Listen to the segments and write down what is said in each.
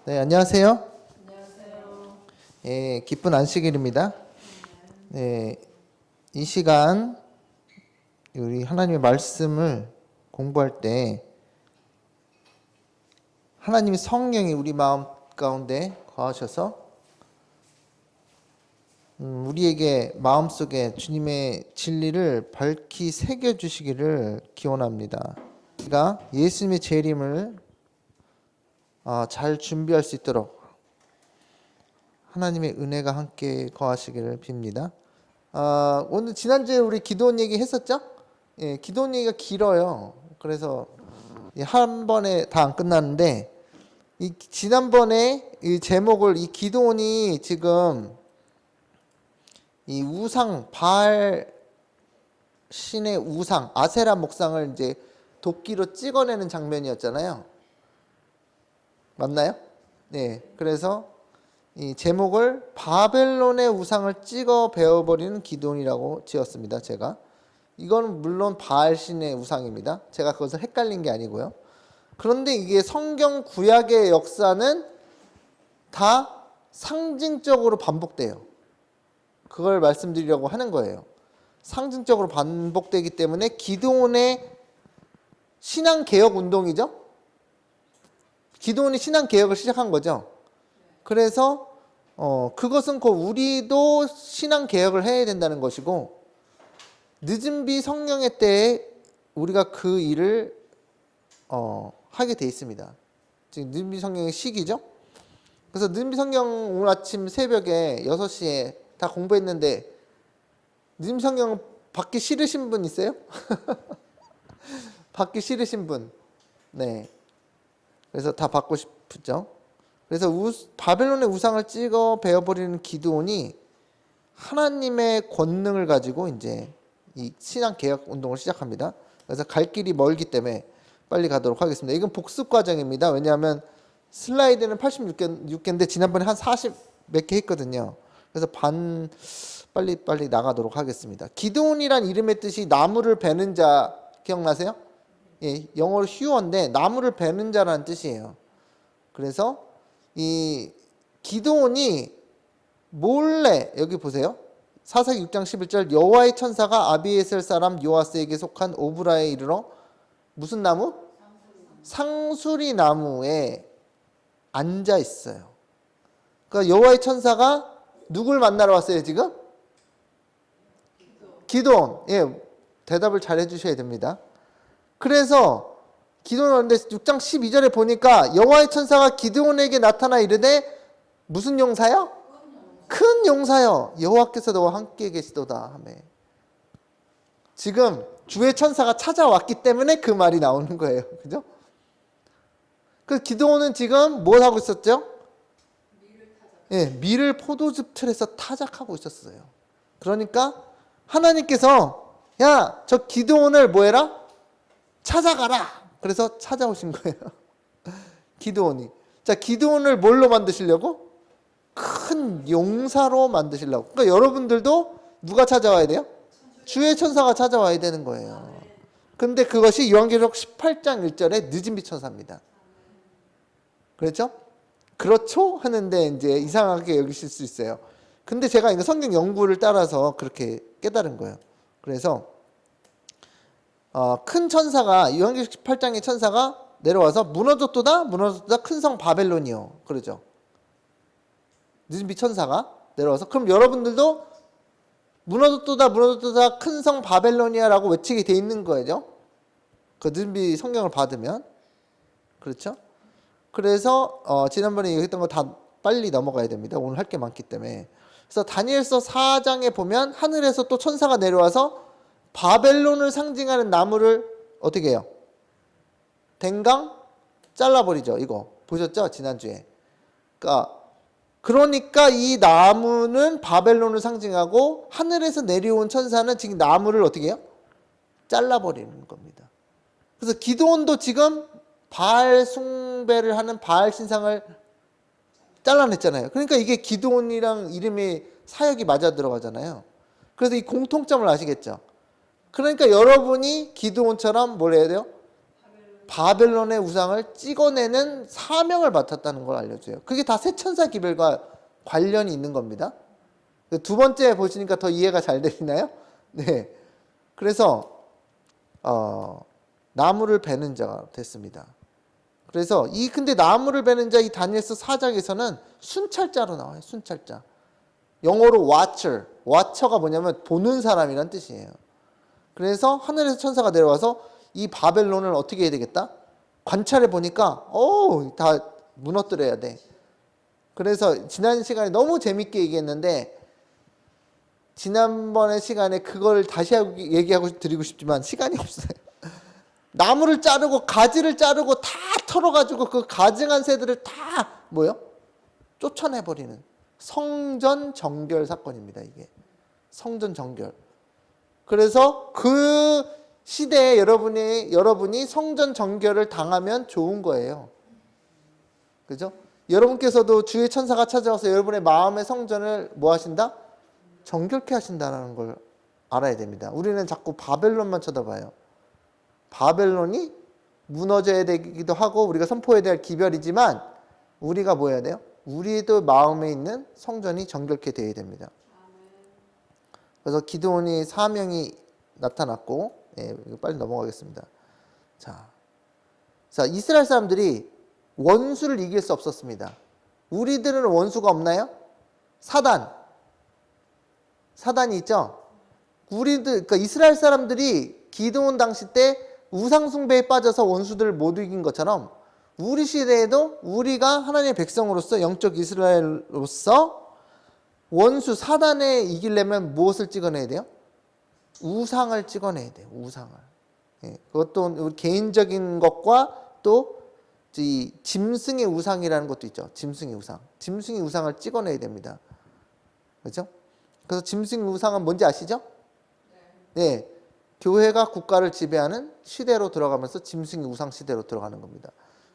네, 안녕하세요. 안녕하세요. 예, 기쁜 안식일입니다. 네, 이 시간 우리 하나님의 말씀을 공부할 때 하나님의 성령이 우리 마음 가운데 거하셔서 우리에게 마음속에 주님의 진리를 밝히 새겨 주시기를 기원합니다. 우리가 예수님의 재림을 잘 준비할 수 있도록 하나님의 은혜가 함께 거하시기를 빕니다. 오늘 지난주에 우리 기도원 얘기 했었죠? 예, 기도원 얘기가 길어요. 그래서 한 번에 다 안 끝났는데 이 지난번에 이 제목을 이 기도원이 지금 이 우상 바알 신의 우상 아세라 목상을 이제 도끼로 찍어내는 장면이었잖아요. 맞나요? 네. 그래서 이 제목을 바벨론의 우상을 찍어 베어버리는 기도원이라고 지었습니다. 제가 이건 물론 바알 신의 우상입니다. 제가 그것을 헷갈린 게 아니고요. 그런데 이게 성경 구약의 역사는 다 상징적으로 반복돼요. 그걸 말씀드리려고 하는 거예요. 상징적으로 반복되기 때문에 기도원의 신앙 개혁 운동이죠. 기도원이 신앙 개혁을 시작한 거죠. 그래서 그것은 곧 우리도 신앙 개혁을 해야 된다는 것이고 늦은 비 성령의 때에 우리가 그 일을 하게 돼 있습니다. 지금 늦은 비 성령의 시기죠. 그래서 늦은 비 성령 오늘 아침 새벽에 6시에 다 공부했는데 늦은 비 성령 받기 싫으신 분 있어요? 받기 싫으신 분. 네. 그래서 다 받고 싶죠. 그래서 바벨론의 우상을 찍어 베어버리는 기드온이 하나님의 권능을 가지고 이제 이 신앙 개혁 운동을 시작합니다. 그래서 갈 길이 멀기 때문에 빨리 가도록 하겠습니다. 이건 복습 과정입니다. 왜냐하면 슬라이드는 86개인데 지난번에 한 40 몇 개 했거든요. 그래서 빨리 나가도록 하겠습니다. 기드온이란 이름의 뜻이 나무를 베는 자 기억나세요? 예, 영어로 휴어인데 나무를 베는 자라는 뜻이에요. 그래서 이 기드온이 몰래 여기 보세요. 사사기 6장 11절 여호와의 천사가 아비에셀 사람 요아스에게 속한 오브라에 이르러 무슨 나무? 상수리 나무에 앉아 있어요. 그러니까 여호와의 천사가 누굴 만나러 왔어요 지금? 기드온. 예, 대답을 잘 해주셔야 됩니다. 그래서 기드온을 하는데 6장 12절에 보니까 여호와의 천사가 기드온에게 나타나 이르되 무슨 용사요? 큰 용사요. 여호와께서 너와 함께 계시도다 하매. 지금 주의 천사가 찾아왔기 때문에 그 말이 나오는 거예요. 그죠? 그 기드온은 지금 뭘 하고 있었죠? 예, 밀을 포도즙 틀에서 타작하고 있었어요. 그러니까 하나님께서 야, 저 기드온을 뭐 해라? 찾아가라. 그래서 찾아오신 거예요. 기드온이. 자, 기드온을 뭘로 만드시려고? 큰 용사로 만드시려고. 그러니까 여러분들도 누가 찾아와야 돼요? 주의 천사가 찾아와야 되는 거예요. 근데 그것이 요한계시록 18장 1절에 늦은 비 천사입니다. 그렇죠? 그렇죠? 하는데 이제 이상하게 여기실 수 있어요. 근데 제가 이거 성경 연구를 따라서 그렇게 깨달은 거예요. 그래서 큰 천사가 요한계시록 18장의 천사가 내려와서 무너졌도다 큰 성 바벨론이요. 그러죠. 늦은 비 천사가 내려와서 그럼 여러분들도 무너졌도다 큰 성 바벨로니아라고 외치게 돼 있는 거죠. 그 늦은 비 성경을 받으면. 그렇죠? 그래서 지난번에 얘기했던 거 다 빨리 넘어가야 됩니다. 오늘 할 게 많기 때문에. 그래서 다니엘서 4장에 보면 하늘에서 또 천사가 내려와서 바벨론을 상징하는 나무를 어떻게 해요? 댕강 잘라버리죠. 이거 보셨죠? 지난주에. 그러니까 이 나무는 바벨론을 상징하고 하늘에서 내려온 천사는 지금 나무를 어떻게 해요? 잘라버리는 겁니다. 그래서 기드온도 지금 바알 숭배를 하는 바알 신상을 잘라냈잖아요. 그러니까 이게 기드온이랑 이름이 사역이 맞아 들어가잖아요. 그래서 이 공통점을 아시겠죠? 그러니까 여러분이 기드온처럼 뭘 해야 돼요? 바벨론의 우상을 찍어내는 사명을 맡았다는 걸 알려줘요. 그게 다 세 천사 기별과 관련이 있는 겁니다. 두 번째 보시니까 더 이해가 잘 되시나요? 네. 그래서 나무를 베는 자가 됐습니다. 그래서 근데 나무를 베는 자 이 다니엘서 4장에서는 순찰자로 나와요. 순찰자. 영어로 watcher. watcher가 뭐냐면 보는 사람이란 뜻이에요. 그래서 하늘에서 천사가 내려와서 이 바벨론을 어떻게 해야 되겠다? 관찰해 보니까 다 무너뜨려야 돼. 그래서 지난 시간에 너무 재밌게 얘기했는데 지난번에 시간에 그걸 다시 얘기하고 드리고 싶지만 시간이 없어요. 나무를 자르고 가지를 자르고 다 털어가지고 그 가증한 새들을 다 쫓아내버리는 성전 정결 사건입니다. 이게 성전 정결. 그래서 그 시대에 여러분이 성전 정결을 당하면 좋은 거예요. 그죠? 여러분께서도 주의 천사가 찾아와서 여러분의 마음의 성전을 뭐 하신다? 정결케 하신다는 걸 알아야 됩니다. 우리는 자꾸 바벨론만 쳐다봐요. 바벨론이 무너져야 되기도 하고 우리가 선포해야 될 기별이지만 우리가 뭐 해야 돼요? 우리도 마음에 있는 성전이 정결케 되어야 됩니다. 그래서 기드온이 사명이 나타났고 빨리 넘어가겠습니다. 자, 이스라엘 사람들이 원수를 이길 수 없었습니다. 우리들은 원수가 없나요? 사단이 있죠? 그러니까 이스라엘 사람들이 기드온 당시 때 우상숭배에 빠져서 원수들을 못 이긴 것처럼 우리 시대에도 우리가 하나님의 백성으로서 영적 이스라엘로서 원수 사단에 이기려면 무엇을 찍어내야 돼요? 우상을 찍어내야 돼요. 우상을. 그것도 우리 개인적인 것과 또 짐승의 우상이라는 것도 있죠. 짐승의 우상을 찍어내야 됩니다. 그렇죠? 그래서 짐승의 우상은 뭔지 아시죠? 네. 교회가 국가를 지배하는 시대로 들어가면서 짐승의 우상 시대로 들어가는 겁니다.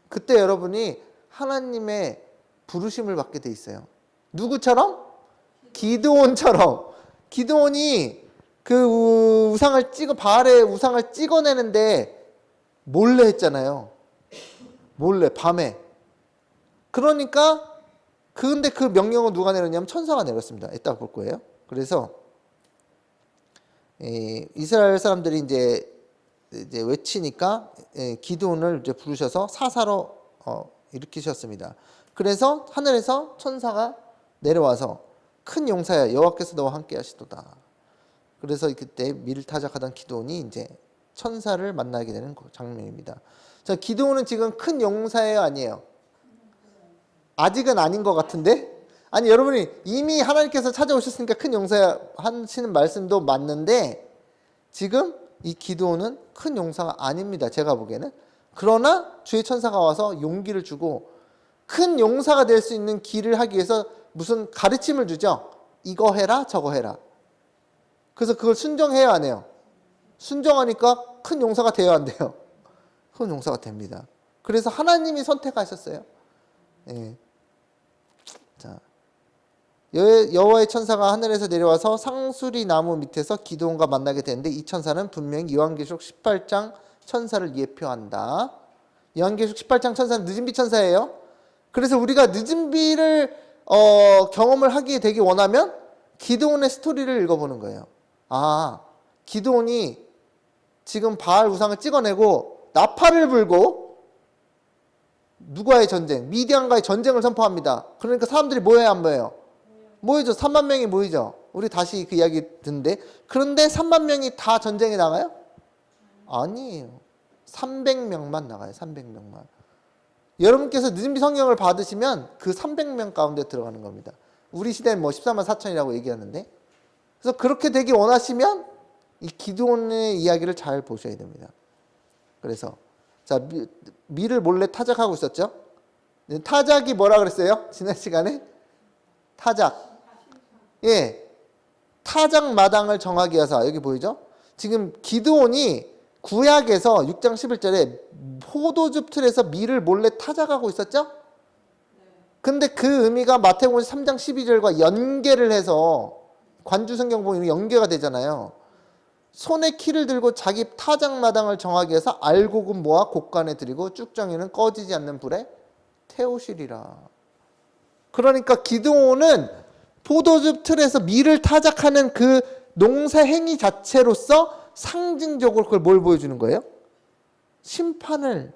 그때 여러분이 하나님의 부르심을 받게 돼 있어요. 누구처럼? 기드온처럼. 기드온이 그 바알의 우상을 찍어내는데 몰래 했잖아요. 몰래 밤에. 그러니까 근데 그 명령은 누가 내렸냐면 천사가 내렸습니다. 이따가 볼 거예요. 그래서 이스라엘 사람들이 이제 외치니까 기드온을 이제 부르셔서 사사로 일으키셨습니다. 그래서 하늘에서 천사가 내려와서 큰 용사야 여호와께서 너와 함께 하시도다. 그래서 그때 미를 타작하던 기드온이 이제 천사를 만나게 되는 장면입니다. 자, 기드온은 지금 큰 용사예요, 아니에요? 아직은 아닌 것 같은데? 아니, 여러분이 이미 하나님께서 찾아오셨으니까 큰 용사 하시는 말씀도 맞는데 지금 이 기드온은 큰 용사가 아닙니다. 제가 보기에는. 그러나 주의 천사가 와서 용기를 주고 큰 용사가 될 수 있는 길을 하기 위해서 무슨 가르침을 주죠. 이거 해라 저거 해라. 그래서 그걸 순종해야 안 해요. 순종하니까 큰 용사가 돼야 안 돼요. 큰 용사가 됩니다. 그래서 하나님이 선택하셨어요. 예. 자, 여호와의 천사가 하늘에서 내려와서 상수리 나무 밑에서 기드온과 만나게 되는데 이 천사는 분명히 요한계시록 18장 천사를 예표한다. 요한계시록 18장 천사는 늦은비 천사예요. 그래서 우리가 늦은비를 경험을 하게 되기 원하면 기드온의 스토리를 읽어보는 거예요. 아, 기드온이 지금 바알 우상을 찍어내고 나팔을 불고 누구와의 전쟁? 미디안과의 전쟁을 선포합니다. 그러니까 사람들이 모여야 안 모여요? 모이죠. 3만 명이 모이죠. 우리 다시 그 이야기 듣는데 그런데 3만 명이 다 전쟁에 나가요? 아니에요. 300명만 나가요. 300명만. 여러분께서 늦은비 성경을 받으시면 그 300명 가운데 들어가는 겁니다. 우리 시대는 14만 4천이라고 얘기하는데 그래서 그렇게 되기 원하시면 이 기드온의 이야기를 잘 보셔야 됩니다. 그래서 자, 미를 몰래 타작하고 있었죠. 타작이 뭐라 그랬어요? 지난 시간에 타작. 예, 타작 마당을 정하게 하사. 여기 보이죠? 지금 기드온이 구약에서 6장 11절에 포도즙 틀에서 밀을 몰래 타작하고 있었죠? 근데 그 의미가 마태복음 3장 12절과 연계를 해서 관주 성경 보면 연계가 되잖아요. 손에 키를 들고 자기 타작마당을 정하기 위해서 알곡은 모아 곡간에 들이고 쭉정이는 꺼지지 않는 불에 태우시리라. 그러니까 기드온은 포도즙 틀에서 밀을 타작하는 그 농사 행위 자체로서 상징적으로 그걸 뭘 보여주는 거예요? 심판을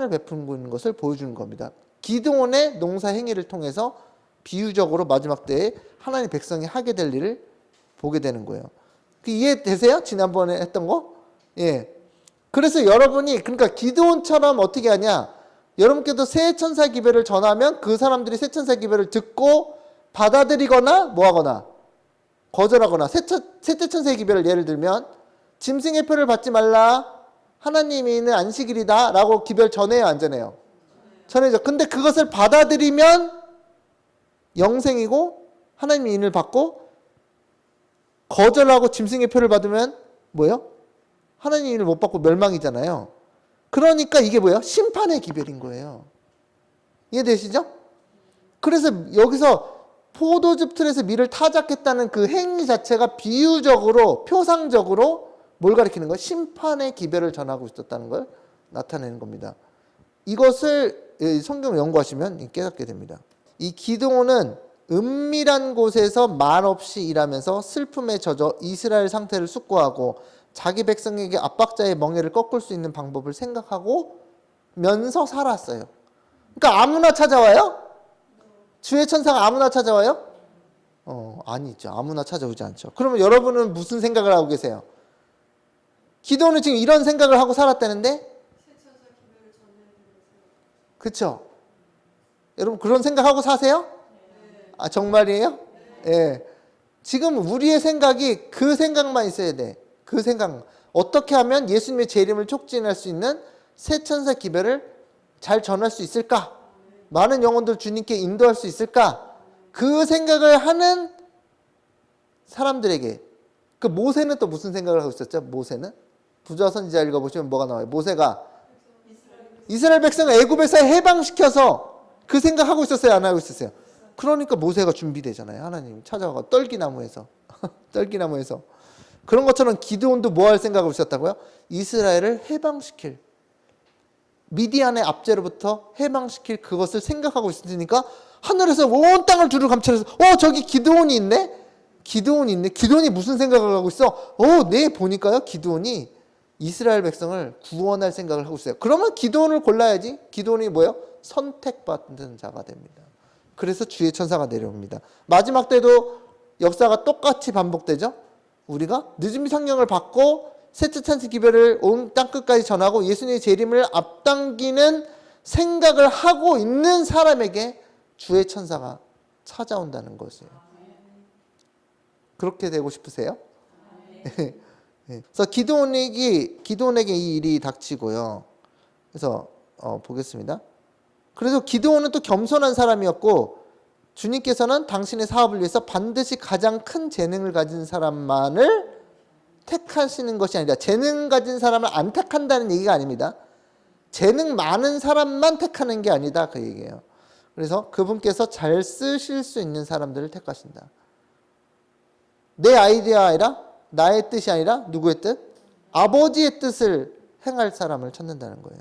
베푸고 있는 것을 보여주는 겁니다. 기드온의 농사 행위를 통해서 비유적으로 마지막 때에 하나님 백성이 하게 될 일을 보게 되는 거예요. 이해되세요? 지난번에 했던 거? 예. 그래서 여러분이 그러니까 기드온처럼 어떻게 하냐? 여러분께도 새 천사 기별을 전하면 그 사람들이 새 천사 기별을 듣고 받아들이거나 뭐하거나 거절하거나 셋째 천사의 기별을 예를 들면 짐승의 표를 받지 말라 하나님이 있는 안식일이다 라고 기별 전해요 안 전해요? 전해죠. 근데 그것을 받아들이면 영생이고 하나님의 인을 받고 거절하고 짐승의 표를 받으면 뭐예요? 하나님의 인을 못 받고 멸망이잖아요. 그러니까 이게 뭐예요? 심판의 기별인 거예요. 이해되시죠? 그래서 여기서 포도즙 틀에서 밀을 타작했다는 그 행위 자체가 비유적으로 표상적으로 뭘 가리키는 거예요? 심판의 기별을 전하고 있었다는 걸 나타내는 겁니다. 이것을 성경을 연구하시면 깨닫게 됩니다. 이 기드온은 은밀한 곳에서 말없이 일하면서 슬픔에 젖어 이스라엘 상태를 숙고하고 자기 백성에게 압박자의 멍에를 꺾을 수 있는 방법을 생각하고 면서 살았어요. 그러니까 아무나 찾아와요? 주의 천사가 아무나 찾아와요? 아니죠. 아무나 찾아오지 않죠. 그러면 여러분은 무슨 생각을 하고 계세요? 기드온은 지금 이런 생각을 하고 살았다는데? 그렇죠? 여러분 그런 생각하고 사세요? 아 정말이에요? 예. 지금 우리의 생각이 그 생각만 있어야 돼. 그 생각. 어떻게 하면 예수님의 재림을 촉진할 수 있는 새 천사 기별을 잘 전할 수 있을까? 많은 영혼들 주님께 인도할 수 있을까? 그 생각을 하는 사람들에게. 그 모세는 또 무슨 생각을 하고 있었죠? 모세는? 부자 선지자 읽어보시면 뭐가 나와요? 모세가 이스라엘 백성을 애굽에서 해방시켜서 그 생각하고 있었어요? 안 하고 있었어요? 그러니까 모세가 준비되잖아요. 하나님 찾아가고 떨기나무에서 떨기나무에서 그런 것처럼 기드온도 뭐 할 생각을 있었다고요? 이스라엘을 해방시킬 미디안의 압제로부터 해방시킬 그것을 생각하고 있으니까 하늘에서 온 땅을 두루 감찰해서 저기 기드온이 있네? 기드온이 무슨 생각을 하고 있어? 네 보니까요 기드온이 이스라엘 백성을 구원할 생각을 하고 있어요. 그러면 기드온을 골라야지. 기드온이 뭐예요? 선택받은 자가 됩니다. 그래서 주의 천사가 내려옵니다. 마지막 때도 역사가 똑같이 반복되죠. 우리가 늦은비 성령을 받고 셋째 찬스 기별을 온 땅끝까지 전하고 예수님의 재림을 앞당기는 생각을 하고 있는 사람에게 주의 천사가 찾아온다는 것이에요. 그렇게 되고 싶으세요? 그래서 기드온에게 이 일이 닥치고요. 그래서 보겠습니다. 그래서 기드온은 또 겸손한 사람이었고 주님께서는 당신의 사업을 위해서 반드시 가장 큰 재능을 가진 사람만을 택하시는 것이 아니라 재능 가진 사람을 안 택한다는 얘기가 아닙니다. 재능 많은 사람만 택하는 게 아니다 그 얘기예요. 그래서 그분께서 잘 쓰실 수 있는 사람들을 택하신다. 내 아이디어가 아니라 나의 뜻이 아니라 누구의 뜻? 아버지의 뜻을 행할 사람을 찾는다는 거예요.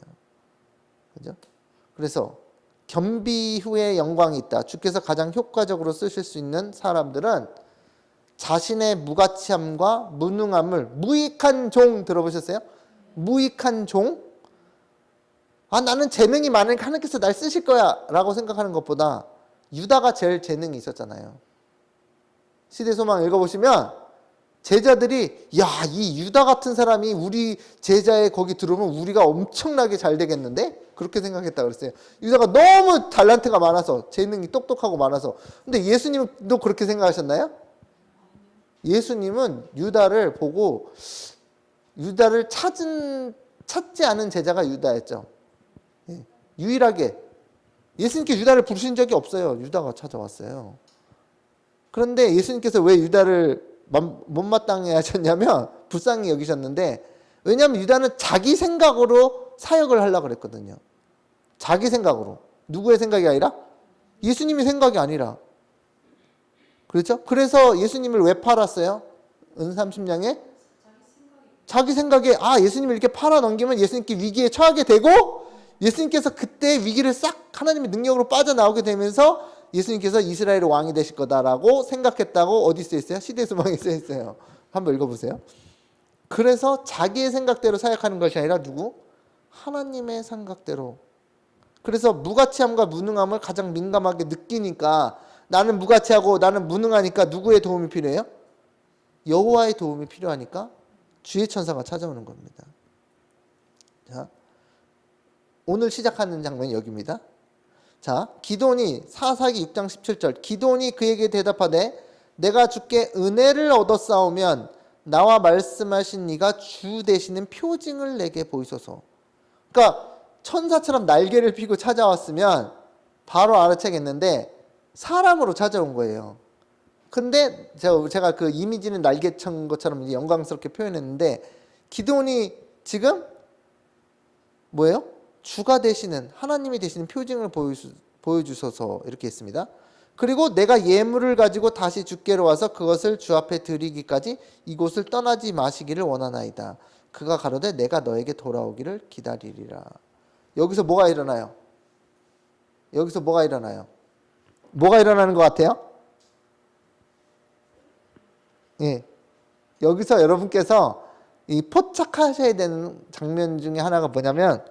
그죠? 그래서 겸비 후에 영광이 있다. 주께서 가장 효과적으로 쓰실 수 있는 사람들은 자신의 무가치함과 무능함을 무익한 종 들어보셨어요? 무익한 종? 나는 재능이 많으니까 하나님께서 날 쓰실 거야 라고 생각하는 것보다 유다가 제일 재능이 있었잖아요. 시대소망 읽어보시면 제자들이 이 유다 같은 사람이 우리 제자에 거기 들어오면 우리가 엄청나게 잘 되겠는데? 그렇게 생각했다 그랬어요. 유다가 너무 달란트가 많아서 재능이 똑똑하고 많아서. 근데 예수님도 그렇게 생각하셨나요? 예수님은 유다를 보고 유다를 찾지 않은 제자가 유다였죠. 유일하게 예수님께 유다를 부르신 적이 없어요. 유다가 찾아왔어요. 그런데 예수님께서 왜 유다를 못마땅해 하셨냐면 불쌍히 여기셨는데 왜냐하면 유다는 자기 생각으로 사역을 하려고 그랬거든요. 자기 생각으로. 누구의 생각이 아니라? 예수님의 생각이 아니라. 그렇죠? 그래서 예수님을 왜 팔았어요? 은 30냥에 자기 생각에 예수님을 이렇게 팔아 넘기면 예수님께 위기에 처하게 되고 예수님께서 그때 위기를 싹 하나님의 능력으로 빠져나오게 되면서 예수님께서 이스라엘의 왕이 되실 거다라고 생각했다고 어디 써 있어요? 시대소망에 써 있어요. 한번 읽어보세요. 그래서 자기의 생각대로 사역하는 것이 아니라 누구? 하나님의 생각대로. 그래서 무가치함과 무능함을 가장 민감하게 느끼니까 나는 무가치하고 나는 무능하니까 누구의 도움이 필요해요? 여호와의 도움이 필요하니까 주의 천사가 찾아오는 겁니다. 자, 오늘 시작하는 장면이 여기입니다. 자, 기드온이 사사기 6장 17절 기드온이 그에게 대답하되 내가 주께 은혜를 얻었사오면 나와 말씀하신 이가 주 되시는 표징을 내게 보이소서. 그러니까 천사처럼 날개를 피고 찾아왔으면 바로 알아채겠는데 사람으로 찾아온 거예요. 근데 제가 그 이미지는 날개친 것처럼 영광스럽게 표현했는데 기드온이 지금 뭐예요? 주가 되시는 하나님이 되시는 표징을 보여주셔서 이렇게 했습니다. 그리고 내가 예물을 가지고 다시 주께로 와서 그것을 주 앞에 드리기까지 이곳을 떠나지 마시기를 원하나이다. 그가 가로되 내가 너에게 돌아오기를 기다리리라. 여기서 뭐가 일어나요? 여기서 뭐가 일어나요? 뭐가 일어나는 것 같아요? 예. 여기서 여러분께서 이 포착하셔야 되는 장면 중에 하나가 뭐냐면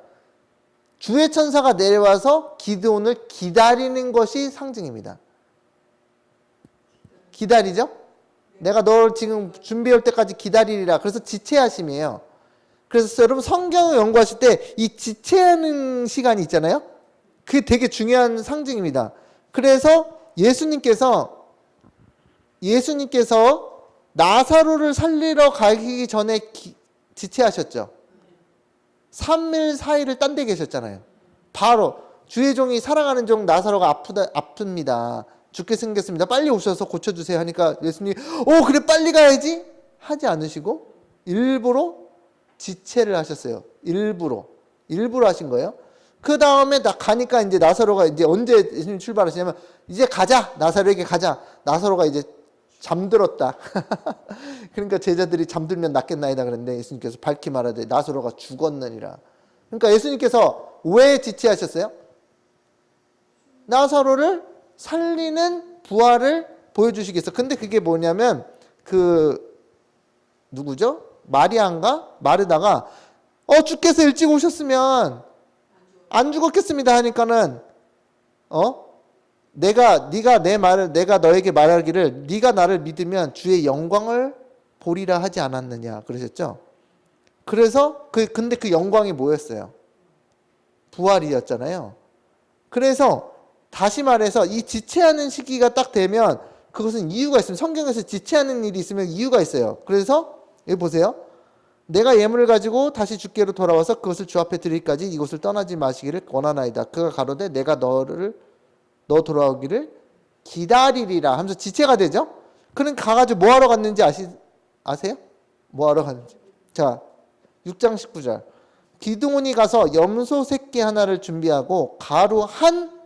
주의 천사가 내려와서 기드온을 기다리는 것이 상징입니다. 기다리죠? 내가 널 지금 준비할 때까지 기다리리라. 그래서 지체하심이에요. 그래서 여러분 성경을 연구하실 때 이 지체하는 시간이 있잖아요. 그게 되게 중요한 상징입니다. 그래서 예수님께서 나사로를 살리러 가기 전에 지체하셨죠. 3일 4일을 딴 데 계셨잖아요. 바로 주의 종이 사랑하는 종 나사로가 아픕니다. 죽게 생겼습니다. 빨리 오셔서 고쳐주세요 하니까 예수님이 그래 빨리 가야지 하지 않으시고 일부러 지체를 하셨어요. 일부러 하신 거예요. 그 다음에 가니까 이제 나사로가 이제 언제 예수님 출발하시냐면 이제 가자 나사로에게 가자. 나사로가 이제 잠들었다. 그러니까 제자들이 잠들면 낫겠나이다 그랬는데 예수님께서 밝히 말하되 나사로가 죽었느니라. 그러니까 예수님께서 왜 지체하셨어요? 나사로를 살리는 부활을 보여주시기 위해서. 근데 그게 뭐냐면 누구죠? 마리아인가 마르다가 주께서 일찍 오셨으면 안 죽었겠습니다 하니까는 내가 너에게 말하기를 네가 나를 믿으면 주의 영광을 보리라 하지 않았느냐 그러셨죠? 그래서 근데 그 영광이 뭐였어요? 부활이었잖아요. 그래서 다시 말해서 이 지체하는 시기가 딱 되면 그것은 이유가 있습니다. 성경에서 지체하는 일이 있으면 이유가 있어요. 그래서 여기 보세요. 내가 예물을 가지고 다시 주께로 돌아와서 그것을 주 앞에 드리기까지 이곳을 떠나지 마시기를 원하나이다. 그가 가로되 내가 너 돌아오기를 기다리리라 하면서 지체가 되죠. 그는 가가지고 뭐하러 갔는지 아세요? 뭐하러 갔는지. 자 6장 19절 기드온이 가서 염소 새끼 하나를 준비하고 가루 한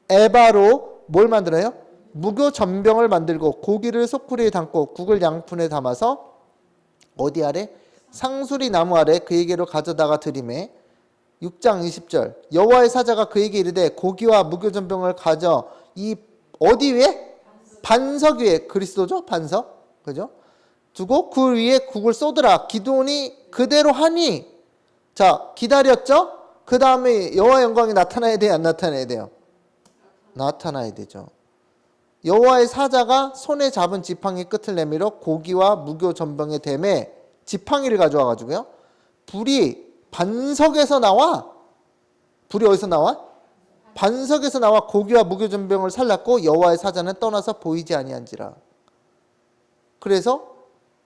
에바로 뭘 만들어요? 무교 전병을 만들고 고기를 소쿠리에 담고 국을 양푼에 담아서 어디 아래? 상수리 나무 아래 그에게로 가져다가 드리매 6장 20절 여호와의 사자가 그에게 이르되 고기와 무교 전병을 가져 이 어디 위에? 반석 위에. 그리스도죠? 반석. 그죠? 두고 그 위에 국을 쏟으라. 기드온이 그대로 하니 자 기다렸죠? 그 다음에 여호와의 영광이 나타나야 돼요? 안 나타나야 돼요? 나타나야 되죠. 여호와의 사자가 손에 잡은 지팡이 끝을 내밀어 고기와 무교 전병의 댐에 지팡이를 가져와 가지고요. 불이 반석에서 나와. 불이 어디서 나와? 반석에서 나와 고기와 무교 전병을 살랐고 여호와의 사자는 떠나서 보이지 아니한지라. 그래서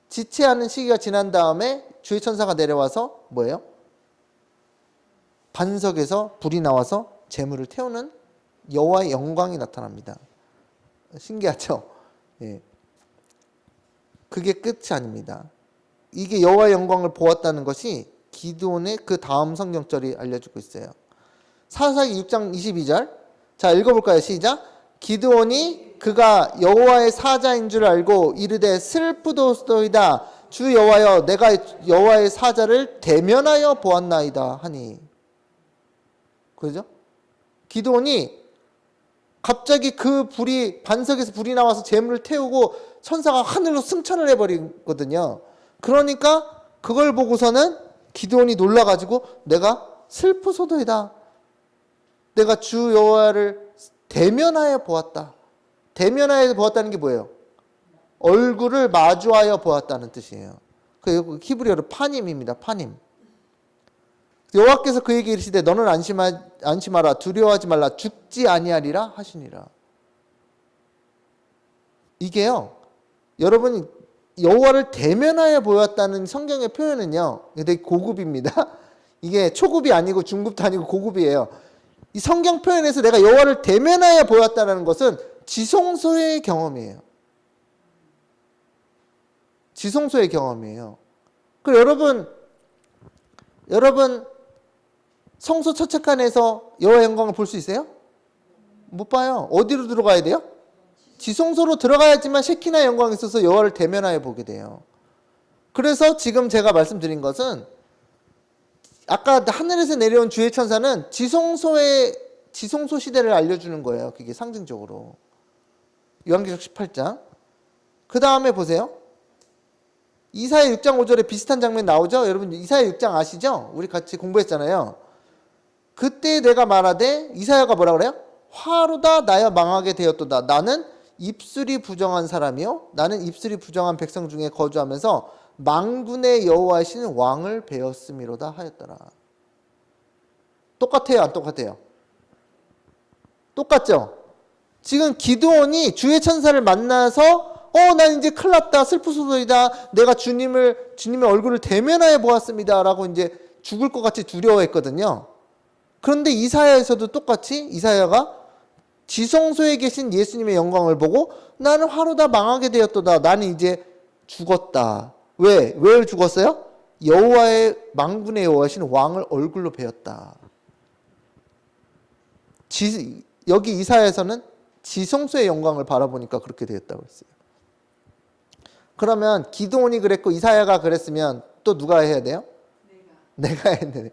지체하는 시기가 지난 다음에 주의 천사가 내려와서 뭐예요? 반석에서 불이 나와서 재물을 태우는 여호와의 영광이 나타납니다. 신기하죠? 예. 그게 끝이 아닙니다. 이게 여호와의 영광을 보았다는 것이 기드온의 그 다음 성경절이 알려주고 있어요. 사사기 6장 22절 자 읽어볼까요? 시작. 기드온이 그가 여호와의 사자인 줄 알고 이르되 슬프도소이다. 주 여호와여, 내가 여호와의 사자를 대면하여 보았나이다 하니. 그죠? 기드온이 갑자기 그 불이, 반석에서 불이 나와서 재물을 태우고 천사가 하늘로 승천을 해버리거든요. 그러니까 그걸 보고서는 기드온이 놀라가지고 내가 슬프소도이다. 내가 주 여호와를 대면하여 보았다. 대면하여 보았다는 게 뭐예요? 얼굴을 마주하여 보았다는 뜻이에요. 그 히브리어로 파님입니다. 파님. 여호와께서 그에게 이르시되 너는 안심하라 두려워하지 말라 죽지 아니하리라 하시니라. 이게요, 여러분 여호와를 대면하여 보였다는 성경의 표현은요 되게 고급입니다. 이게 초급이 아니고 중급도 아니고 고급이에요. 이 성경 표현에서 내가 여호와를 대면하여 보였다는 것은 지성소의 경험이에요. 지성소의 경험이에요. 그리고 여러분 성소 첫째칸에서 여호와의 영광을 볼 수 있어요? 못 봐요. 어디로 들어가야 돼요? 지성소로 들어가야지만 셰키나의 영광이 있어서 여호와를 대면하여 보게 돼요. 그래서 지금 제가 말씀드린 것은 아까 하늘에서 내려온 주의 천사는 지성소 시대를 알려주는 거예요. 그게 상징적으로. 요한계시록 18장. 그 다음에 보세요. 이사야 6장 5절에 비슷한 장면 나오죠? 여러분 이사야 6장 아시죠? 우리 같이 공부했잖아요. 그때 내가 말하되, 이사야가 뭐라 그래요? 화로다 나여 망하게 되었도다. 나는 입술이 부정한 사람이요 나는 입술이 부정한 백성 중에 거주하면서 만군의 여호와이신 왕을 배웠음이로다 하였더라. 똑같아요, 안 똑같아요? 똑같죠? 지금 기드온이 주의 천사를 만나서 난 이제 큰일 났다, 슬프소이다, 내가 주님의 얼굴을 대면하여 보았습니다 라고 이제 죽을 것 같이 두려워했거든요. 그런데 이사야에서도 똑같이 이사야가 지성소에 계신 예수님의 영광을 보고 나는 화로다 망하게 되었도다. 나는 이제 죽었다. 왜 죽었어요? 여호와의 만군의 여호와신 왕을 얼굴로 배웠다. 여기 이사야에서는 지성소의 영광을 바라보니까 그렇게 되었다고 했어요. 그러면 기드온이 그랬고 이사야가 그랬으면 또 누가 해야 돼요? 내가 해야 돼.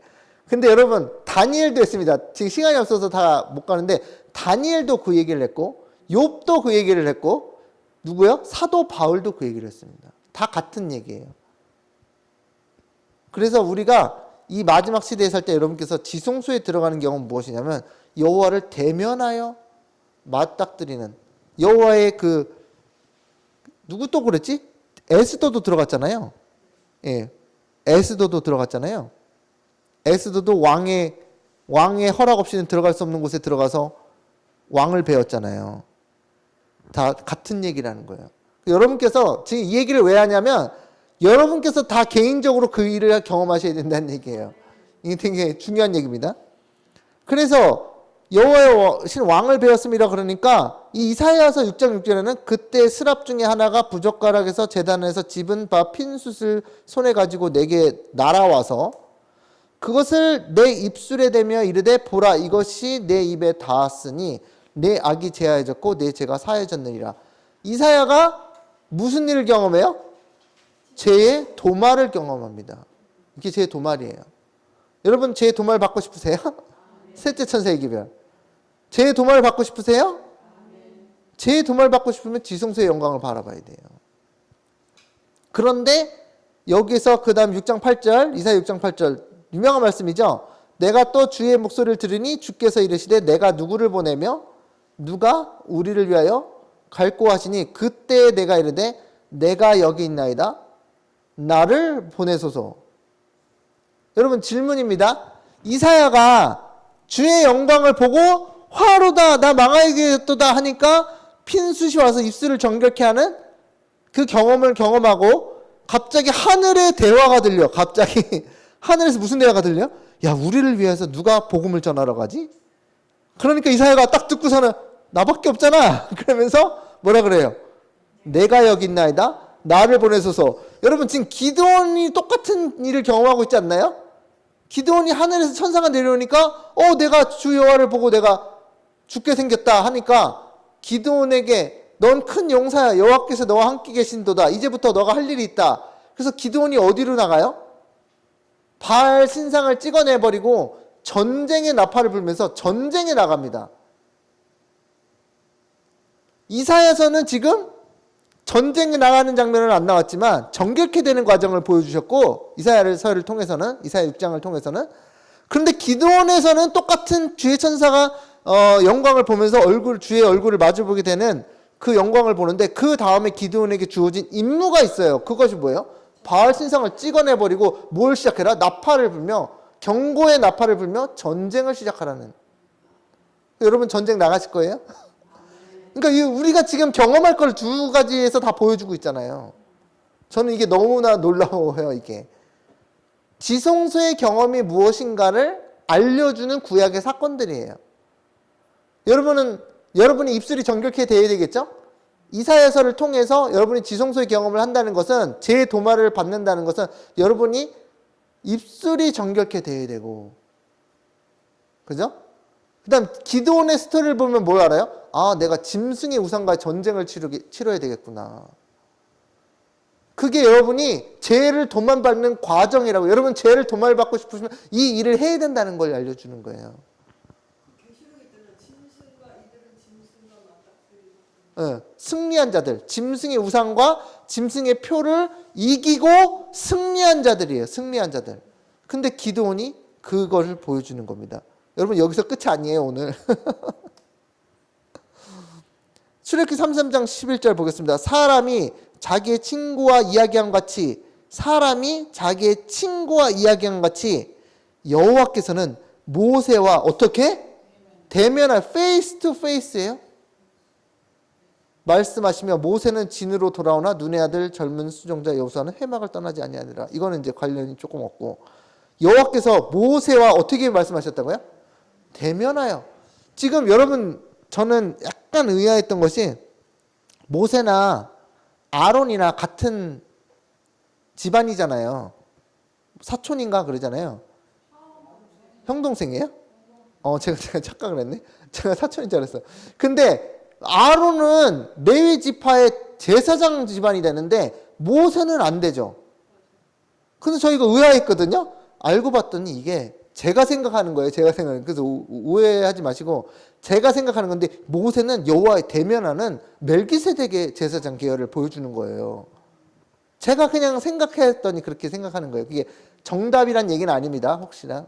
근데 여러분 다니엘도 했습니다. 지금 시간이 없어서 다 못 가는데 다니엘도 그 얘기를 했고 욥도 그 얘기를 했고 누구요? 사도 바울도 그 얘기를 했습니다. 다 같은 얘기예요. 그래서 우리가 이 마지막 시대에 살 때 여러분께서 지성소에 들어가는 경우는 무엇이냐면 여호와를 대면하여 맞닥뜨리는 여호와의 누구 또 그랬지? 에스더도 들어갔잖아요. 예, 에스더도 들어갔잖아요. 에스더도 왕의 허락 없이는 들어갈 수 없는 곳에 들어가서 왕을 배웠잖아요. 다 같은 얘기라는 거예요. 여러분께서 지금 이 얘기를 왜 하냐면 여러분께서 다 개인적으로 그 일을 경험하셔야 된다는 얘기예요. 이게 되게 중요한 얘기입니다. 그래서 여호와의 신 왕을 배웠습니다. 그러니까 이 이사야서 6장 6절에는 그때 스랍 중에 하나가 부젓가락에서 제단에서 집은 바 핀 숯을 손에 가지고 내게 날아와서 그것을 내 입술에 대며 이르되 보라 이것이 내 입에 닿았으니 내 악이 제하여졌고 내 죄가 사해졌느니라. 이사야가 무슨 일을 경험해요? 죄의 도말을 경험합니다. 이게 죄의 도말이에요. 여러분 죄의 도말 받고 싶으세요? 셋째 천사의 기별. 죄의 도말을 받고 싶으세요? 죄의 도말 받고 싶으면 지성소의 영광을 바라봐야 돼요. 그런데 여기서 그 다음 6장 8절 이사야 6장 8절 유명한 말씀이죠. 내가 또 주의 목소리를 들으니 주께서 이르시되 내가 누구를 보내며 누가 우리를 위하여 갈고 하시니 그때 내가 이르되 내가 여기 있나이다 나를 보내소서. 여러분 질문입니다. 이사야가 주의 영광을 보고 화로다 나 망하겠도다 하니까 핀숯이 와서 입술을 정결케 하는 그 경험을 경험하고 갑자기 하늘의 대화가 들려. 갑자기 하늘에서 무슨 대화가 들려? 야 우리를 위해서 누가 복음을 전하러 가지? 그러니까 이사야가 딱 듣고서는 나밖에 없잖아. 그러면서 뭐라 그래요? 내가 여기 있나이다 나를 보내소서. 여러분 지금 기드온이 똑같은 일을 경험하고 있지 않나요? 기드온이 하늘에서 천사가 내려오니까 내가 주 여호와를 보고 내가 죽게 생겼다 하니까 기드온에게 넌 큰 용사야. 여호와께서 너와 함께 계신도다. 이제부터 너가 할 일이 있다. 그래서 기드온이 어디로 나가요? 바알 신상을 찍어내버리고 전쟁의 나팔을 불면서 전쟁에 나갑니다. 이사야서는 지금 전쟁에 나가는 장면은 안 나왔지만 정결케 되는 과정을 보여주셨고, 이사야서를 통해서는, 이사야 6장을 통해서는. 그런데 기드온에서는 똑같은 주의 천사가 영광을 보면서 주의 얼굴을 마주보게 되는 그 영광을 보는데, 그 다음에 기드온에게 주어진 임무가 있어요. 그것이 뭐예요? 바알 신상을 찍어내버리고 뭘 시작해라? 나팔을 불며, 경고의 나팔을 불며 전쟁을 시작하라는. 여러분 전쟁 나가실 거예요? 그러니까 우리가 지금 경험할 걸 두 가지에서 다 보여주고 있잖아요. 저는 이게 너무나 놀라워요. 이게 지성소의 경험이 무엇인가를 알려주는 구약의 사건들이에요. 여러분이 입술이 정결케 되어야 되겠죠? 이사야서를 통해서 여러분이 지성소의 경험을 한다는 것은, 제 도마를 받는다는 것은 여러분이 입술이 정결케 되어야 되고, 그죠? 그 다음 기드온의 스토리를 보면 뭘 알아요? 아, 내가 짐승의 우상과 전쟁을 치러야 되겠구나. 그게 여러분이 죄를 도만받는 과정이라고. 여러분 죄를 도만받고 싶으시면 이 일을 해야 된다는 걸 알려주는 거예요. 승리한 자들, 짐승의 우상과 짐승의 표를 이기고 승리한 자들이에요. 승리한 자들. 근데 기드온이 그걸 보여주는 겁니다. 여러분 여기서 끝이 아니에요 오늘. 출애굽기 33장 11절 보겠습니다. 사람이 자기의 친구와 이야기한 같이 여호와께서는 모세와 어떻게? 대면할, 페이스 투 페이스예요. 말씀하시며 모세는 진으로 돌아오나 눈의 아들 젊은 수종자 여호수아는 회막을 떠나지 아니하니라. 이거는 이제 관련이 조금 없고, 여호와께서 모세와 어떻게 말씀하셨다고요? 대면하여. 지금 여러분 저는 약간 의아했던 것이, 모세나 아론이나 같은 집안이잖아요. 사촌인가 그러잖아요. 형 동생이에요? 제가 착각을 했네. 제가 사촌인 줄 알았어요. 근데 아론은 레위 지파의 제사장 집안이 되는데 모세는 안 되죠. 근데 저희가 의아했거든요. 알고 봤더니 이게 제가 생각하는 거예요. 그래서 오해하지 마시고, 제가 생각하는 건데, 모세는 여호와의 대면하는 멜기세덱의 제사장 계열을 보여주는 거예요. 제가 그냥 생각했더니 그렇게 생각하는 거예요. 그게 정답이란 얘기는 아닙니다. 혹시나.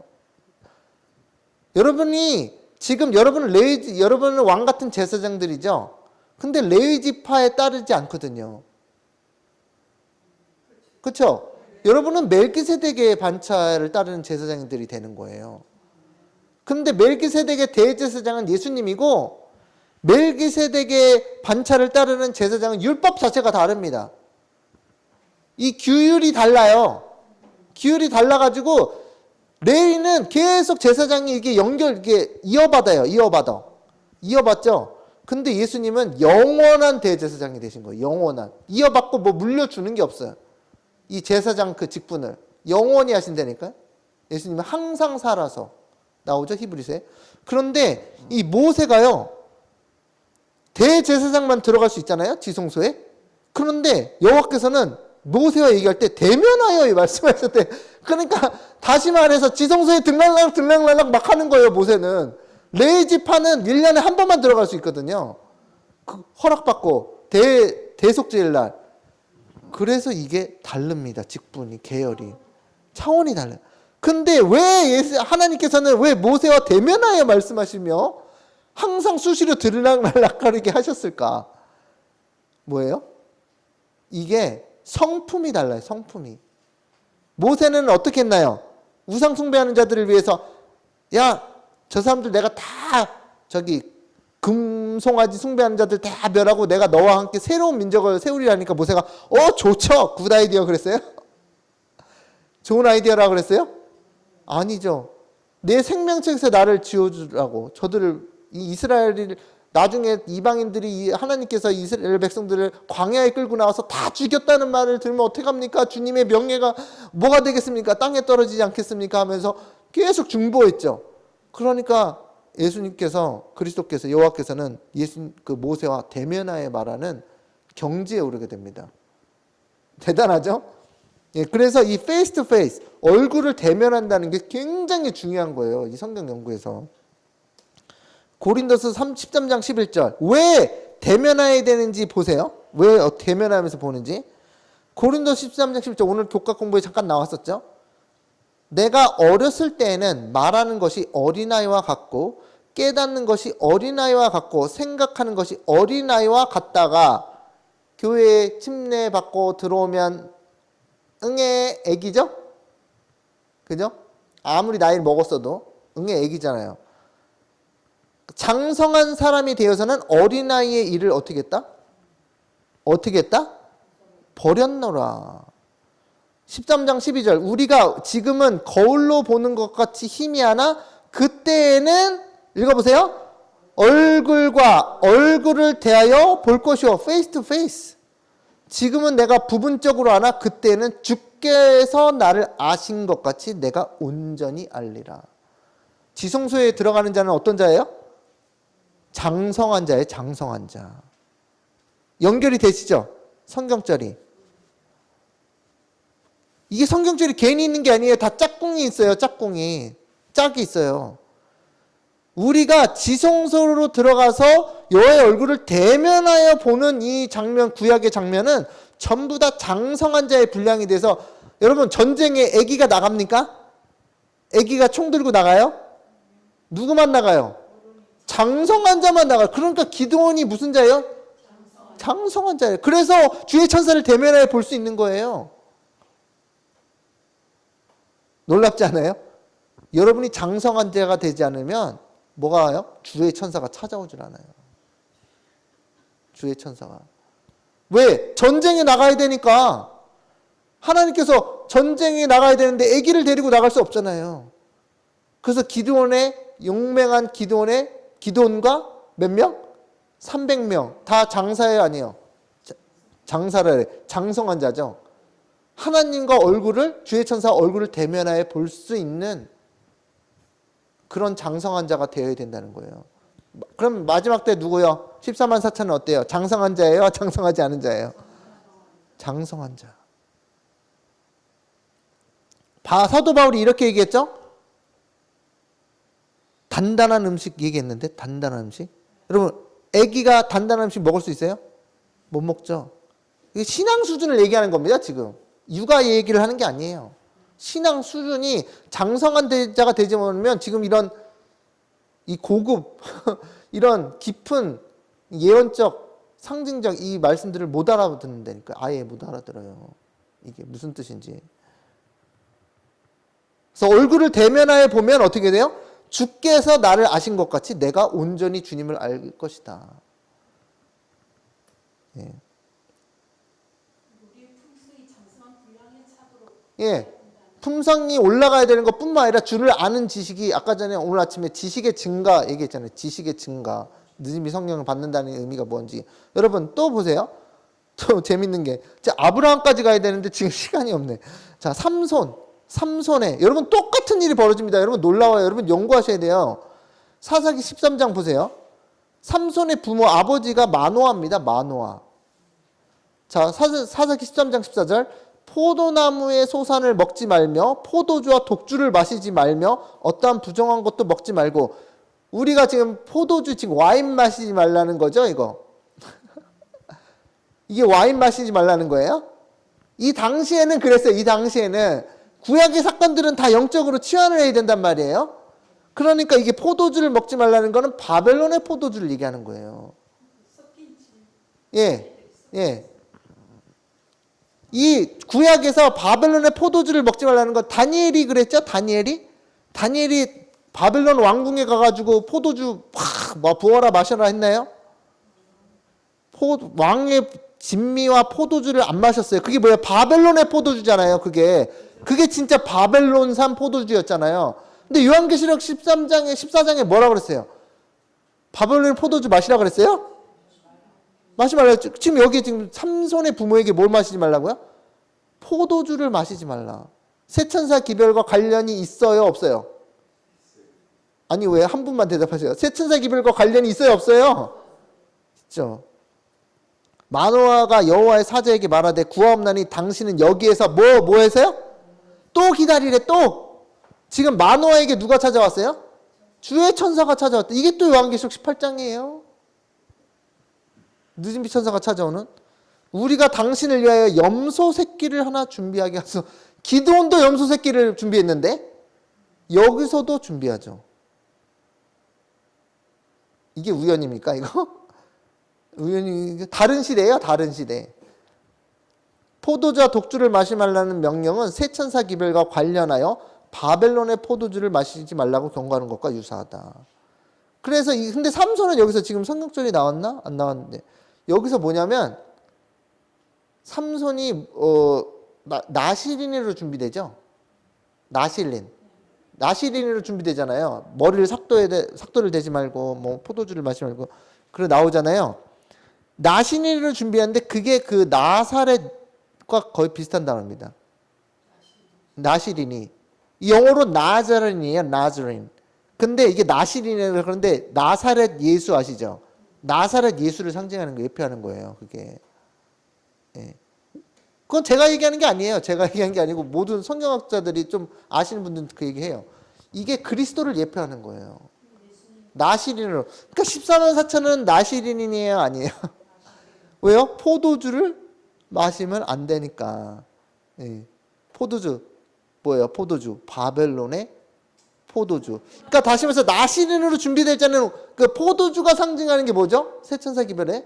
여러분은 왕 같은 제사장들이죠. 근데 레위 지파에 따르지 않거든요. 그렇죠? 여러분은 멜기세덱의 반차를 따르는 제사장들이 되는 거예요. 근데 멜기세덱의 대제사장은 예수님이고, 멜기세덱의 반차를 따르는 제사장은 율법 자체가 다릅니다. 이 규율이 달라요. 규율이 달라가지고 레위는 계속 제사장이 이게 이어받죠. 근데 예수님은 영원한 대제사장이 되신 거예요. 영원한. 이어받고 뭐 물려주는 게 없어요. 이 제사장 그 직분을 영원히 하신다니까요. 예수님은 항상 살아서 나오죠, 히브리서에. 그런데 이 모세가요, 대제사장만 들어갈 수 있잖아요, 지성소에. 그런데 여호와께서는 모세와 얘기할 때 대면하여 말씀하셨대. 그러니까 다시 말해서 지성소에 들락날락 막 하는 거예요. 모세는. 레위 지파는 1년에 한 번만 들어갈 수 있거든요. 허락받고 대속죄일 날. 그래서 이게 다릅니다. 직분이, 계열이, 차원이 달라요. 근데 왜 하나님께서는 왜 모세와 대면하여 말씀하시며 항상 수시로 들락날락거리게 하셨을까? 뭐예요? 이게 성품이 달라요. 성품이. 모세는 어떻게 했나요? 우상 숭배하는 자들을 위해서, 야, 저 사람들 내가 다 금송아지 숭배하는 자들 다 멸하고 내가 너와 함께 새로운 민족을 세우리라니까 모세가 좋죠. 굿 아이디어 그랬어요? 좋은 아이디어라고 그랬어요? 아니죠. 내 생명책에서 나를 지어주라고. 이스라엘을 나중에 이방인들이 하나님께서 이스라엘 백성들을 광야에 끌고 나와서 다 죽였다는 말을 들으면 어떡합니까? 주님의 명예가 뭐가 되겠습니까? 땅에 떨어지지 않겠습니까? 하면서 계속 중보했죠. 그러니까 예수님께서 그리스도께서 여호와께서는 예수 그 모세와 대면하에 말하는 경지에 오르게 됩니다. 대단하죠? 예, 그래서 이 페이스 투 페이스 얼굴을 대면한다는 게 굉장히 중요한 거예요. 이 성경 연구에서. 고린도서 13장 11절. 왜 대면해야 되는지 보세요. 왜 대면하면서 보는지. 고린도서 13장 11절 오늘 교과 공부에 잠깐 나왔었죠. 내가 어렸을 때에는 말하는 것이 어린아이와 같고 깨닫는 것이 어린아이와 같고 생각하는 것이 어린아이와 같다가 교회에 침례받고 들어오면 응애 애기죠? 그죠? 아무리 나이를 먹었어도 응애 애기잖아요. 장성한 사람이 되어서는 어린아이의 일을 어떻게 했다? 어떻게 했다? 버렸노라. 13장 12절 우리가 지금은 거울로 보는 것 같이 희미하나 그때에는 읽어보세요. 얼굴과 얼굴을 대하여 볼 것이요. 페이스 투 페이스. 지금은 내가 부분적으로 아나 그때는 주께서 나를 아신 것 같이 내가 온전히 알리라. 지성소에 들어가는 자는 어떤 자예요? 장성한 자예요. 장성한 자. 연결이 되시죠? 성경절이. 이게 성경절이 괜히 있는 게 아니에요. 다 짝꿍이 있어요. 짝꿍이. 짝이 있어요. 우리가 지성소로 들어가서 여호와의 얼굴을 대면하여 보는 이 장면, 구약의 장면은 전부 다 장성한 자의 분량이 돼서 여러분 전쟁에 아기가 나갑니까? 아기가 총 들고 나가요? 누구만 나가요? 장성한 자만 나가요. 그러니까 기드온이 무슨 자예요? 장성한 자예요. 그래서 주의 천사를 대면하여 볼 수 있는 거예요. 놀랍지 않아요? 여러분이 장성한 자가 되지 않으면 뭐가 와요? 주의 천사가 찾아오질 않아요. 주의 천사가. 왜? 전쟁에 나가야 되니까. 하나님께서 전쟁에 나가야 되는데 아기를 데리고 나갈 수 없잖아요. 그래서 기드온의 용맹한 기드온과 몇 명? 300명. 다 장사예요, 아니에요? 장사를 해. 장성한 자죠. 하나님과 얼굴을, 주의 천사 얼굴을 대면하여 볼 수 있는 그런 장성한 자가 되어야 된다는 거예요. 그럼 마지막 때 누구요? 14만 4천은 어때요? 장성한 자예요? 장성하지 않은 자예요? 장성한 자. 사도 바울이 이렇게 얘기했죠? 단단한 음식 얘기했는데 단단한 음식? 여러분 아기가 단단한 음식 먹을 수 있어요? 못 먹죠. 이게 신앙 수준을 얘기하는 겁니다. 지금 육아 얘기를 하는 게 아니에요. 신앙 수준이 장성한 자가 되지 않으면 지금 이런 이 고급 이런 깊은 예언적 상징적 이 말씀들을 못 알아듣는다니까. 아예 못 알아들어요. 이게 무슨 뜻인지. 그래서 얼굴을 대면하여 보면 어떻게 돼요? 주께서 나를 아신 것 같이 내가 온전히 주님을 알 것이다. 예. 예. 품성이 올라가야 되는 것뿐만 아니라 주를 아는 지식이 아까 전에 오늘 아침에 지식의 증가 얘기했잖아요. 지식의 증가. 느님이 성령을 받는다는 의미가 뭔지. 여러분 또 보세요. 또 재밌는 게 아브라함까지 가야 되는데 지금 시간이 없네. 자, 삼손에 여러분 똑같은 일이 벌어집니다. 여러분 놀라워요. 여러분 연구하셔야 돼요. 사사기 13장 보세요. 삼손의 부모 아버지가 마노아입니다. 마노아. 자, 사사기 13장 14절 포도나무의 소산을 먹지 말며 포도주와 독주를 마시지 말며 어떠한 부정한 것도 먹지 말고. 우리가 지금 포도주 지금 와인 마시지 말라는 거죠, 이거. 이게 와인 마시지 말라는 거예요? 이 당시에는 그랬어요. 이 당시에는 구약의 사건들은 다 영적으로 치환을 해야 된단 말이에요. 그러니까 이게 포도주를 먹지 말라는 거는 바벨론의 포도주를 얘기하는 거예요. 예, 예. 이 구약에서 바벨론의 포도주를 먹지 말라는 건 다니엘이 그랬죠? 다니엘이 바벨론 왕궁에 가가지고 포도주 막 부어라 마셔라 했나요? 왕의 진미와 포도주를 안 마셨어요. 그게 뭐예요? 바벨론의 포도주잖아요. 그게 진짜 바벨론산 포도주였잖아요. 근데 요한계시록 13장에 14장에 뭐라고 그랬어요? 바벨론의 포도주 마시라 그랬어요? 마시지 말라. 지금 여기 지금 삼손의 부모에게 뭘 마시지 말라고요? 포도주를 마시지 말라. 세천사 기별과 관련이 있어요, 없어요? 아니 왜 한 분만 대답하세요? 새 천사 기별과 관련이 있어요 없어요? 있죠. 마노아가 여호와의 사자에게 말하되 구하옵나니 당신은 여기에서 뭐 해서요? 또 기다리래 또. 지금 마노아에게 누가 찾아왔어요? 주의 천사가 찾아왔다. 이게 또 요한계시록 18장이에요. 늦은 빛 천사가 찾아오는. 우리가 당신을 위하여 염소 새끼를 하나 준비하게 하소. 기드온도 염소 새끼를 준비했는데 여기서도 준비하죠. 이게 우연입니까 이거? 우연히 다른 시대예요. 다른 시대. 포도주와 독주를 마시 말라는 명령은 새 천사 기별과 관련하여 바벨론의 포도주를 마시지 말라고 경고하는 것과 유사하다. 그래서 근데 삼손은 여기서 지금 성경절이 나왔나? 안 나왔는데 여기서 뭐냐면 삼손이 나시린으로 준비되죠. 나시린으로 준비되잖아요. 머리를 삭도를 대지 말고 뭐 포도주를 마시지 말고 그래 나오잖아요. 나시린으로 준비하는데 그게 그 나사렛과 거의 비슷한 단어입니다. 나시린이 영어로 나자린이에요. 나자린. 근데 이게 나시린이라고 그러는데 나사렛 예수 아시죠? 나사렛 예수를 상징하는 거 예표하는 거예요. 그게. 예. 그건 제가 얘기하는 게 아니에요. 제가 얘기하는 게 아니고 모든 성경학자들이 좀 아시는 분들은 그 얘기해요. 이게 그리스도를 예표하는 거예요. 나시린으로. 그러니까 14만 4천은 나시린이에요? 아니에요? 왜요? 포도주를 마시면 안 되니까. 예. 포도주 뭐예요? 포도주. 바벨론의 포도주. 그러니까 다시 말해서 나시린으로 준비되잖아요. 그 포도주가 상징하는 게 뭐죠? 새 천사 기별에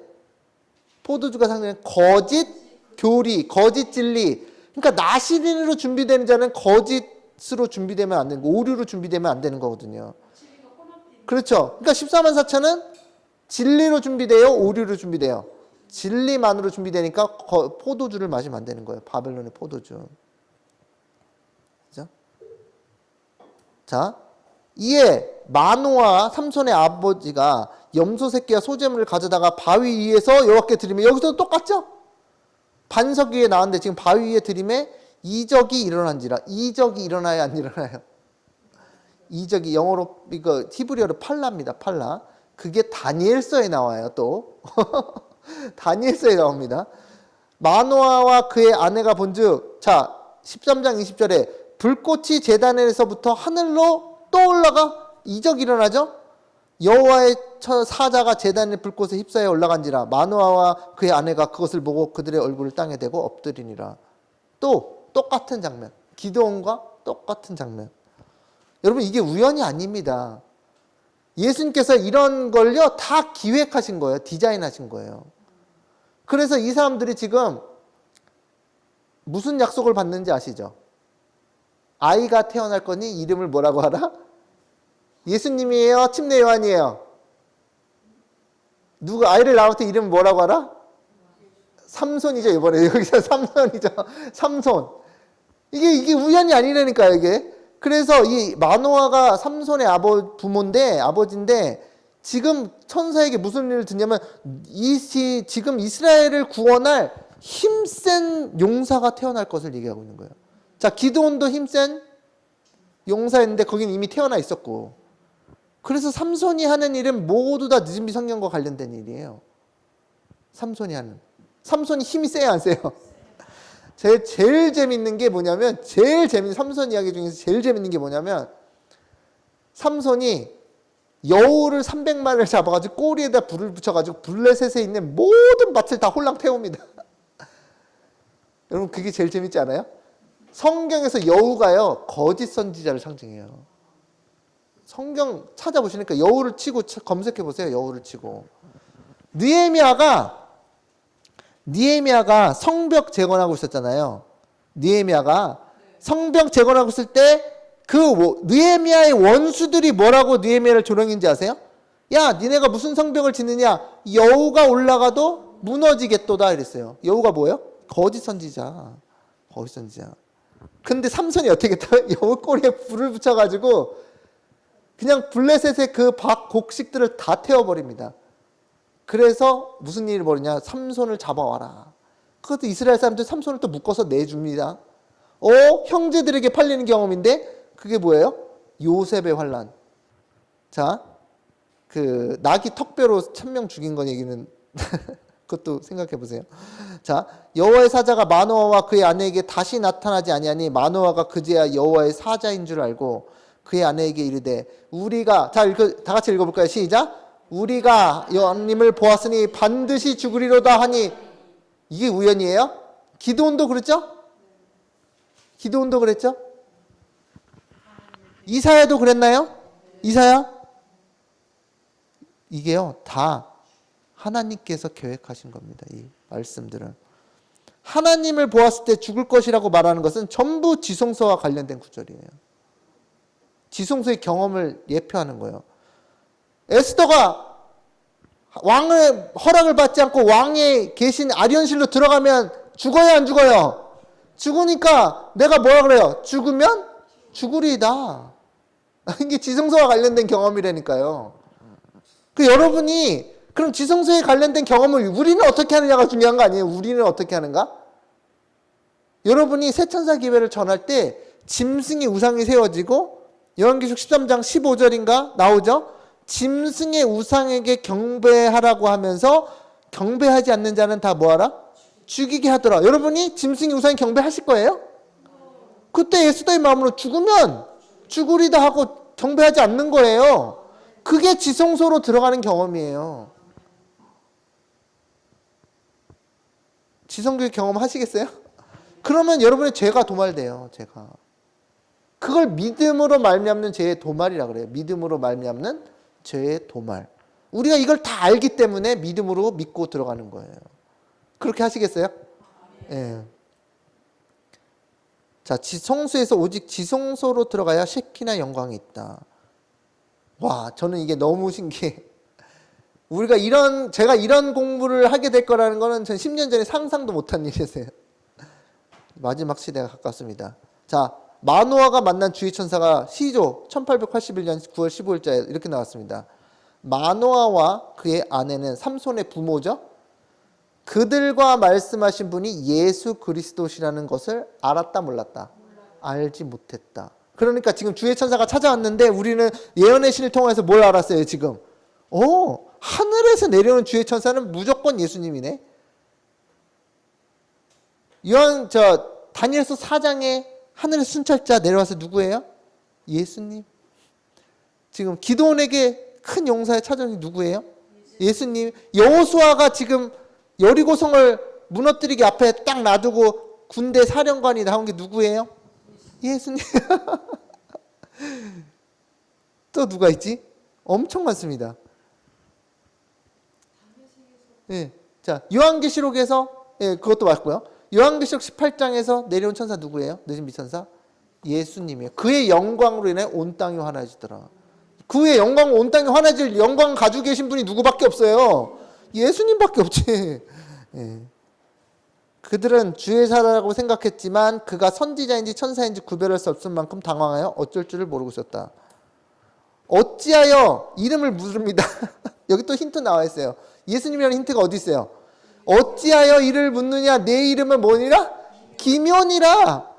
포도주가 상징하는 거짓 교리, 거짓 진리. 그러니까 나시린으로 준비되는 자는 거짓으로 준비되면 안 되는 거, 오류로 준비되면 안 되는 거거든요. 그렇죠. 그러니까 14만 4천은 진리로 준비돼요, 오류로 준비돼요. 진리만으로 준비되니까 포도주를 마시면 안 되는 거예요. 바벨론의 포도주. 그죠? 자, 이에 마노아 삼손의 아버지가 염소 새끼와 소재물을 가져다가 바위 위에서 여호와께 드리며 여기서도 똑같죠? 반석 위에 나왔는데 지금 바위 위에 드림에 이적이 일어난지라. 이적이 일어나요, 안 일어나요? 이적이 영어로 이거 히브리어로 팔라입니다. 팔라. 그게 다니엘서에 나와요. 또 다니엘서에 나옵니다. 마노아와 그의 아내가 본즉 자 13장 20절에 불꽃이 제단에서부터 하늘로 또 올라가 이적이 일어나죠. 여호와의 사자가 제단의 불꽃에 휩싸여 올라간지라 마노아와 그의 아내가 그것을 보고 그들의 얼굴을 땅에 대고 엎드리니라. 또 똑같은 장면. 기드온과 똑같은 장면. 여러분 이게 우연이 아닙니다. 예수님께서 이런 걸요 다 기획하신 거예요. 디자인하신 거예요. 그래서 이 사람들이 지금 무슨 약속을 받는지 아시죠? 아이가 태어날 거니 이름을 뭐라고 하라? 예수님이에요? 침례 요한이에요? 누구 아이를 낳을 때 이름 뭐라고 하라? 삼손이죠. 이번에 여기서 삼손이죠. 삼손. 이게 우연이 아니라니까요. 이게. 그래서 이 마노아가 삼손의 부모인데 아버지인데 지금 천사에게 무슨 일을 듣냐면 지금 이스라엘을 구원할 힘센 용사가 태어날 것을 얘기하고 있는 거예요. 자, 기드온도 힘센 용사였는데 거긴 이미 태어나 있었고. 그래서 삼손이 하는 일은 모두 다 늦은 빛 성경과 관련된 일이에요. 삼손이 하는. 삼손이 힘이 세요, 안 세요? 제일 재밌는 게 뭐냐면, 삼손 이야기 중에서 제일 재밌는 게 뭐냐면, 삼손이 여우를 300마리를 잡아가지고 꼬리에다 불을 붙여가지고 블레셋에 있는 모든 밭을 다 홀랑 태웁니다. 여러분, 그게 제일 재밌지 않아요? 성경에서 여우가요, 거짓 선지자를 상징해요. 성경 찾아보시니까 여우를 치고 검색해 보세요. 여우를 치고. 느헤미야가 성벽 재건하고 있었잖아요. 느헤미야가 성벽 재건하고 있을 때 그 느헤미야의 원수들이 뭐라고 느헤미야를 조롱인지 아세요? 야, 니네가 무슨 성벽을 짓느냐? 여우가 올라가도 무너지겠도다 이랬어요. 여우가 뭐예요? 거짓 선지자. 거짓 선지자. 근데 삼손이 어떻게 했다? 여우 꼬리에 불을 붙여가지고 그냥 블레셋의 그 곡식들을 다 태워버립니다. 그래서 무슨 일이 벌이냐? 삼손을 잡아와라. 그것도 이스라엘 사람들 삼손을 또 묶어서 내줍니다. 형제들에게 팔리는 경험인데 그게 뭐예요? 요셉의 환란. 자, 그 나귀 턱뼈로 1000명 죽인 건 얘기는 그것도 생각해 보세요. 자, 여호와의 사자가 마노아와 그의 아내에게 다시 나타나지 아니하니 마노아가 그제야 여호와의 사자인 줄 알고 그의 아내에게 이르되 우리가 다 같이 읽어볼까요? 시작. 우리가 여호와님을 보았으니 반드시 죽으리로다 하니 이게 우연이에요? 기드온도 그랬죠? 기드온도 그랬죠? 이사야도 그랬나요? 이사야? 이게요 다 하나님께서 계획하신 겁니다. 이 말씀들은 하나님을 보았을 때 죽을 것이라고 말하는 것은 전부 지성소와 관련된 구절이에요. 지성소의 경험을 예표하는 거예요. 에스더가 왕의 허락을 받지 않고 왕의 계신 아련실로 들어가면 죽어야 안 죽어요? 죽으니까 내가 뭐라 그래요? 죽으면 죽으리이다. 이게 지성소와 관련된 경험이라니까요. 그 여러분이 그럼 지성소에 관련된 경험을 우리는 어떻게 하느냐가 중요한 거 아니에요? 우리는 어떻게 하는가? 여러분이 새천사 기회를 전할 때 짐승의 우상이 세워지고 요한계시록 13장 15절인가 나오죠? 짐승의 우상에게 경배하라고 하면서 경배하지 않는 자는 다 뭐하라? 죽이게 하더라. 여러분이 짐승의 우상에 경배하실 거예요? 그때 에스더의 마음으로 죽으면 죽으리다 하고 경배하지 않는 거예요. 그게 지성소로 들어가는 경험이에요. 지성교육 경험 하시겠어요? 그러면 여러분의 죄가 도말돼요. 죄가. 그걸 믿음으로 말미암는 죄의 도말이라 그래요. 믿음으로 말미암는 죄의 도말. 우리가 이걸 다 알기 때문에 믿음으로 믿고 들어가는 거예요. 그렇게 하시겠어요? 예. 자, 지성소에서 오직 지성소로 들어가야 셰키나 영광이 있다. 와, 저는 이게 너무 신기해. 제가 이런 공부를 하게 될 거라는 거는 전 10년 전에 상상도 못한 일이었어요. 마지막 시대가 가깝습니다. 자, 마노아가 만난 주의 천사가 시조 1881년 9월 15일자에 이렇게 나왔습니다. 마노아와 그의 아내는 삼손의 부모죠. 그들과 말씀하신 분이 예수 그리스도시라는 것을 알았다 몰랐다? 알지 못했다. 그러니까 지금 주의 천사가 찾아왔는데 우리는 예언의 신을 통해서 뭘 알았어요 지금? 하늘에서 내려오는 주의 천사는 무조건 예수님이네. 다니엘서 4장에 하늘의 순찰자 내려와서 누구예요? 예수님. 지금 기드온에게 큰 용사의 찾아온 누구예요? 예수님. 여호수아가 지금 여리고성을 무너뜨리기 앞에 딱 놔두고 군대 사령관이 나온 게 누구예요? 예수님. 또 누가 있지? 엄청 많습니다. 예. 자, 요한계시록에서 그것도 맞고요. 요한계시록 18장에서 내려온 천사 누구예요? 늦은 미천사? 예수님이에요. 그의 영광으로 인해 온 땅이 환해지더라. 그의 영광, 온 땅이 환해질 영광 가지고 계신 분이 누구밖에 없어요? 예수님밖에 없지. 예. 그들은 주의 사라고 생각했지만 그가 선지자인지 천사인지 구별할 수 없을 만큼 당황하여 어쩔 줄을 모르고 있었다. 어찌하여 이름을 물습니다. 여기 또 힌트 나와 있어요. 예수님이라는 힌트가 어디 있어요? 어찌하여 이를 묻느냐? 내 이름은 뭐니라? 기묘니라.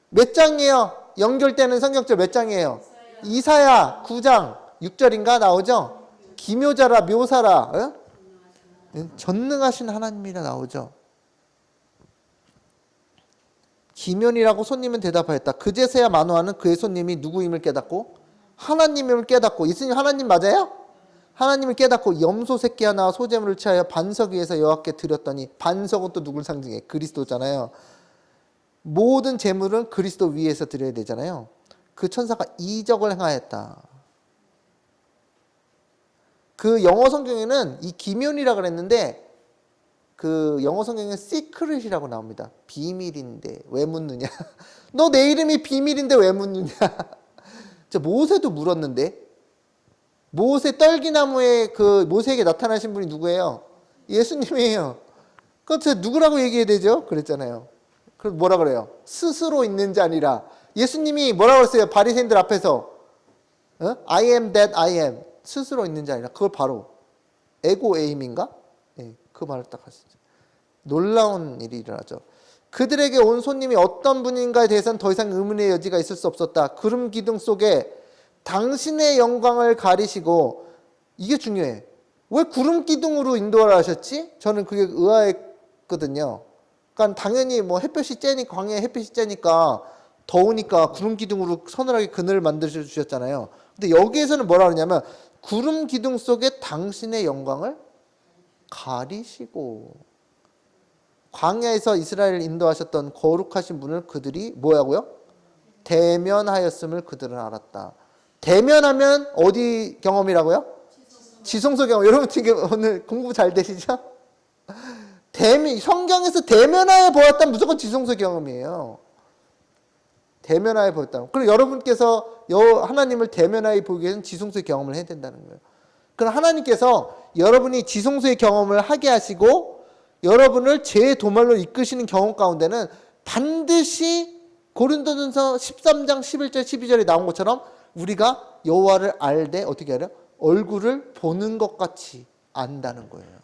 몇 장이에요? 연결되는 성경절 몇 장이에요? 이사야 9장 6절인가 나오죠? 기묘자라 묘사라 전능하신 하나님이라 나오죠. 기묘니라고 손님은 대답하였다. 그제서야 마노아는 그의 손님이 누구임을 깨닫고 하나님임을 깨닫고 예수님 하나님 맞아요? 하나님을 깨닫고 염소 새끼 하나와 소제물을 취하여 반석 위에서 여호와께 드렸더니 반석은 또 누굴 상징해? 그리스도잖아요. 모든 제물은 그리스도 위에서 드려야 되잖아요. 그 천사가 이적을 행하였다. 그 영어 성경에는 이 기묘니라 그랬는데 그 영어 성경에는 secret이라고 나옵니다. 비밀인데 왜 묻느냐? 너 내 이름이 비밀인데 왜 묻느냐? 모세도 물었는데 모세 떨기나무에 그 모세에게 나타나신 분이 누구예요? 예수님이에요. 그럼 누구라고 얘기해야 되죠? 그랬잖아요. 그럼 뭐라 그래요? 스스로 있는 자 아니라 예수님이 뭐라고 했어요? 바리새인들 앞에서 I am that I am 스스로 있는 자 아니라 그걸 바로 에고 에임인가? 네, 그 말을 딱 하시죠. 놀라운 일이 일어나죠. 그들에게 온 손님이 어떤 분인가에 대해서는 더 이상 의문의 여지가 있을 수 없었다. 구름 기둥 속에 당신의 영광을 가리시고, 이게 중요해. 왜 구름 기둥으로 인도하라 하셨지? 저는 그게 의아했거든요. 그러니까 당연히 뭐 햇볕이 쬐니까, 광야에 햇빛이 쬐니까 더우니까 구름 기둥으로 서늘하게 그늘을 만들어 주셨잖아요. 근데 여기에서는 뭐라 그러냐면 구름 기둥 속에 당신의 영광을 가리시고, 광야에서 이스라엘을 인도하셨던 거룩하신 분을 그들이 뭐라고요? 대면하였음을 그들은 알았다. 대면하면 어디 경험이라고요? 지성소 경험. 여러분 지금 오늘 공부 잘 되시죠? 성경에서 대면하여 보았다면 무조건 지성소 경험이에요. 대면하여 보았다. 그리고 여러분께서 하나님을 대면하여 보기 위해서는 지성소의 경험을 해야 된다는 거예요. 그럼 하나님께서 여러분이 지성소의 경험을 하게 하시고 여러분을 죄의 도말로 이끄시는 경험 가운데는 반드시 고린도전서 13장 11절 12절에 나온 것처럼 우리가 여호와를 알되 어떻게 알아요? 얼굴을 보는 것 같이 안다는 거예요.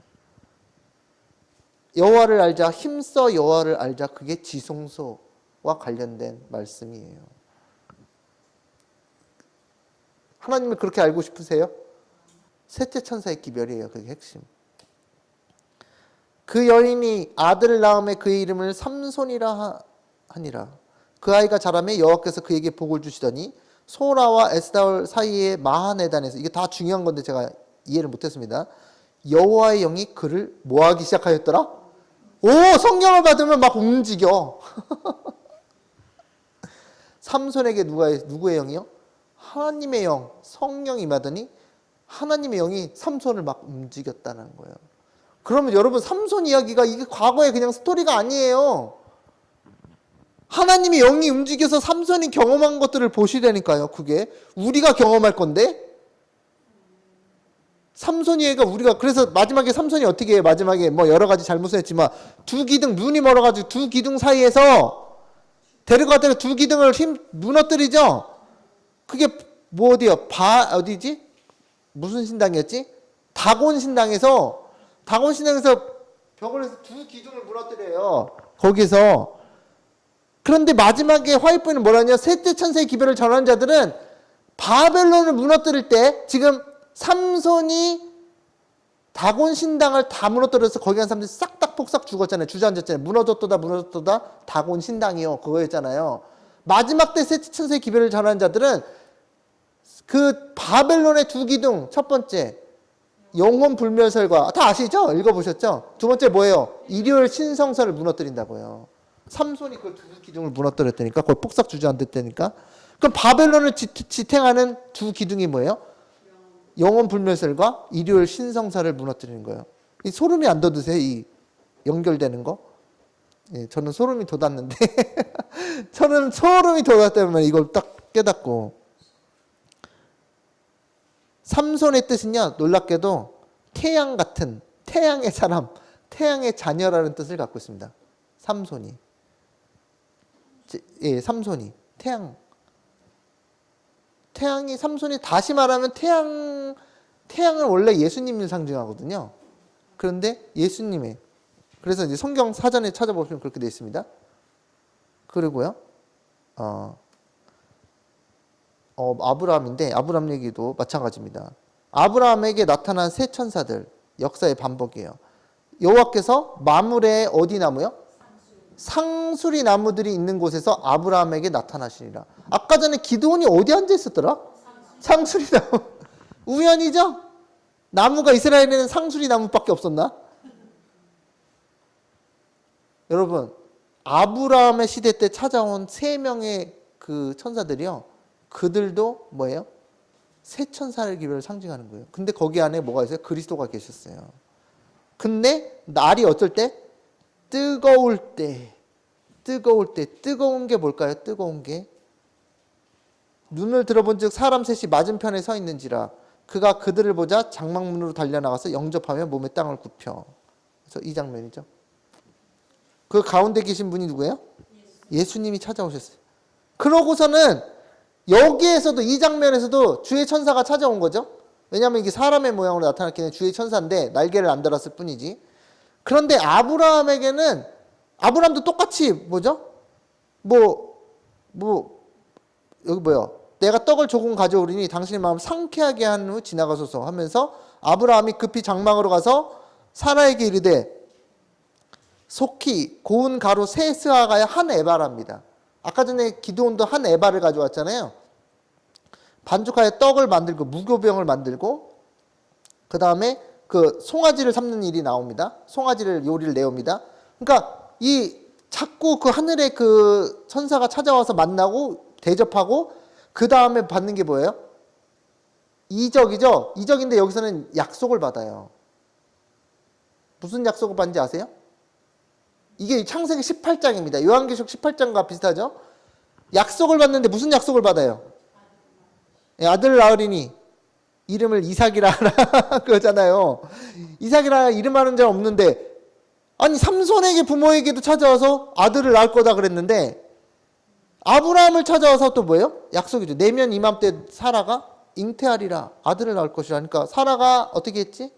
여호와를 알자, 힘써 여호와를 알자. 그게 지성소와 관련된 말씀이에요. 하나님을 그렇게 알고 싶으세요? 셋째 천사의 기별이에요. 그게 핵심. 그 여인이 아들을 낳음에 그의 이름을 삼손이라 하니라. 그 아이가 자라매 여호와께서 그에게 복을 주시더니 소라와 에스다올 사이의 마하네단에서, 이게 다 중요한 건데 제가 이해를 못했습니다. 여호와의 영이 그를 뭐하기 시작하였더라? 오, 성경을 받으면 막 움직여. 삼손에게 누구의 영이요? 하나님의 영, 성령이 임하더니 하나님의 영이 삼손을 막 움직였다는 거예요. 그러면 여러분, 삼손 이야기가 이게 과거의 그냥 스토리가 아니에요. 하나님의 영이 움직여서 삼손이 경험한 것들을 보시라니까요. 그게 우리가 경험할 건데, 삼손이가 우리가, 그래서 마지막에 삼손이 어떻게 해? 마지막에 뭐 여러 가지 잘못을 했지만 두 기둥, 눈이 멀어가지고 두 기둥 사이에서 데려가다가 두 기둥을 무너뜨리죠. 그게 뭐 어디지? 무슨 신당이었지? 다곤 신당에서 벽을 해서 두 기둥을 무너뜨려요. 거기서. 그런데 마지막에 화이프는 뭐라냐? 셋째 천사의 기별을 전한 자들은 바벨론을 무너뜨릴 때 지금 삼손이 다곤 신당을 다 무너뜨려서 거기 간 사람들이 싹 다 폭삭 죽었잖아요. 주저앉았잖아요. 무너졌도다 다곤 신당이요. 그거였잖아요. 마지막 때 셋째 천사의 기별을 전한 자들은 그 바벨론의 두 기둥, 첫 번째 영혼 불멸설과, 다 아시죠? 읽어보셨죠? 두 번째 뭐예요? 일요일 신성사를 무너뜨린다고요. 삼손이 그 두 기둥을 무너뜨렸다니까. 그걸 폭삭 주저앉았다니까. 그럼 바벨론을 지탱하는 두 기둥이 뭐예요? 영혼 불멸설과 일요일 신성사를 무너뜨리는 거예요. 이 소름이 안 돋으세요? 이 연결되는 거? 예, 저는 소름이 돋았는데 저는 소름이 돋았다면 이걸 딱 깨닫고, 삼손의 뜻은요, 놀랍게도 태양 같은, 태양의 사람, 태양의 자녀라는 뜻을 갖고 있습니다. 삼손이. 예, 삼손이. 태양이, 삼손이, 다시 말하면 태양은 원래 예수님을 상징하거든요. 그런데 예수님의, 그래서 이제 성경 사전에 찾아보시면 그렇게 되어 있습니다. 그리고요, 아브라함인데, 아브라함 얘기도 마찬가지입니다. 아브라함에게 나타난 세 천사들, 역사의 반복이에요. 여호와께서 마물의 어디 나무요? 상수리 나무들이 있는 곳에서 아브라함에게 나타나시리라. 아까 전에 기드온이 어디 앉아 있었더라? 상수리 나무. 우연이죠? 나무가 이스라엘에는 상수리 나무밖에 없었나? 여러분, 아브라함의 시대 때 찾아온 세 명의 그 천사들이요, 그들도 뭐예요? 세 천사의 기별을 상징하는 거예요. 근데 거기 안에 뭐가 있어요? 그리스도가 계셨어요. 근데 날이 어쩔 때? 뜨거울 때. 뜨거운 게 뭘까요? 뜨거운 게 눈을 들어본 즉 사람 셋이 맞은편에 서 있는지라 그가 그들을 보자 장막문으로 달려나가서 영접하며 몸에 땅을 굽혀. 그래서 이 장면이죠. 그 가운데 계신 분이 누구예요? 예수님이 찾아오셨어요. 그러고서는 여기에서도, 이 장면에서도 주의 천사가 찾아온 거죠. 왜냐하면 이게 사람의 모양으로 나타났기 때문에 주의 천사인데 날개를 안 달았을 뿐이지. 그런데 아브라함도 똑같이 뭐죠? 여기 뭐야? 내가 떡을 조금 가져오리니 당신의 마음을 상쾌하게 한 후 지나가소서 하면서 아브라함이 급히 장막으로 가서 사라에게 이르되 속히 고운 가루 세 스아가에 한 에바랍니다. 아까 전에 기드온도 한 에바를 가져왔잖아요. 반죽하여 떡을 만들고 무교병을 만들고 그 다음에 그 송아지를 삶는 일이 나옵니다. 송아지를 요리를 내옵니다. 그러니까 이 자꾸 그 하늘에 그 천사가 찾아와서 만나고 대접하고 그 다음에 받는 게 뭐예요? 이적이죠. 이적인데 여기서는 약속을 받아요. 무슨 약속을 받는지 아세요? 이게 창세기 18장입니다. 요한계시록 18장과 비슷하죠? 약속을 받는데 무슨 약속을 받아요? 아들을 낳으리니 이름을 이삭이라 하라 그러잖아요. 이삭이라 이름하는 자 없는데 아니 삼손에게 부모에게도 찾아와서 아들을 낳을 거다 그랬는데 아브라함을 찾아와서 또 뭐예요? 약속이죠. 내년 이맘때 사라가 잉태하리라 아들을 낳을 것이라 하니까 사라가 어떻게 했지?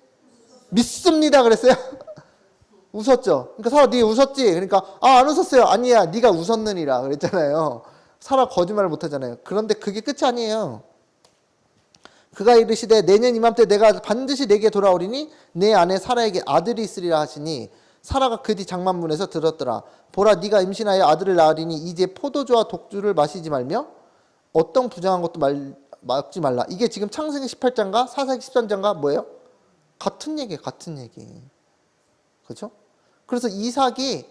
믿습니다 그랬어요. 웃었죠. 그러니까 사라 네 웃었지? 그러니까 안 웃었어요. 아니야 네가 웃었느니라 그랬잖아요. 사라 거짓말을 못하잖아요. 그런데 그게 끝이 아니에요. 그가 이르시되 내년 이맘때 내가 반드시 내게 돌아오리니 내 아내 사라에게 아들이 있으리라 하시니 사라가 그 뒤 장만문에서 들었더라. 보라 네가 임신하여 아들을 낳으리니 이제 포도주와 독주를 마시지 말며 어떤 부정한 것도 막지 말라. 이게 지금 창세기 18장과 사사기 13장과 뭐예요? 같은 얘기. 그렇죠? 그래서 이삭이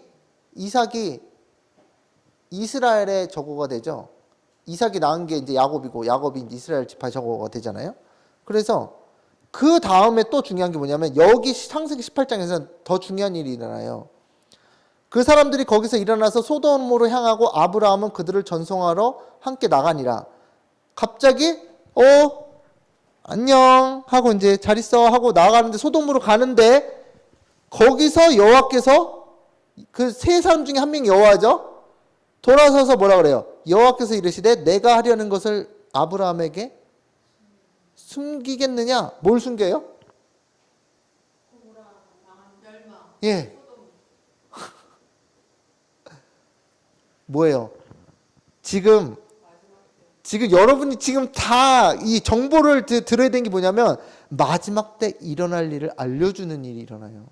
이스라엘의 저거가 되죠. 이삭이 낳은 게 이제 야곱이고 야곱이 이스라엘 지파의 저거가 되잖아요. 그래서 그 다음에 또 중요한 게 뭐냐면 여기 창세기 18장에서는 더 중요한 일이 일어나요. 그 사람들이 거기서 일어나서 소돔으로 향하고 아브라함은 그들을 전송하러 함께 나가니라. 갑자기 안녕 하고 이제 잘 있어 하고 나가는데 소돔으로 가는데 거기서 여호와께서 그 세 사람 중에 한 명이 여호와죠. 돌아서서 뭐라 그래요? 여호와께서 이르시되 내가 하려는 것을 아브라함에게 숨기겠느냐? 뭘 숨겨요? 예. 뭐예요? 지금 여러분이 지금 다 이 정보를 들어야 되는 게 뭐냐면 마지막 때 일어날 일을 알려주는 일이 일어나요.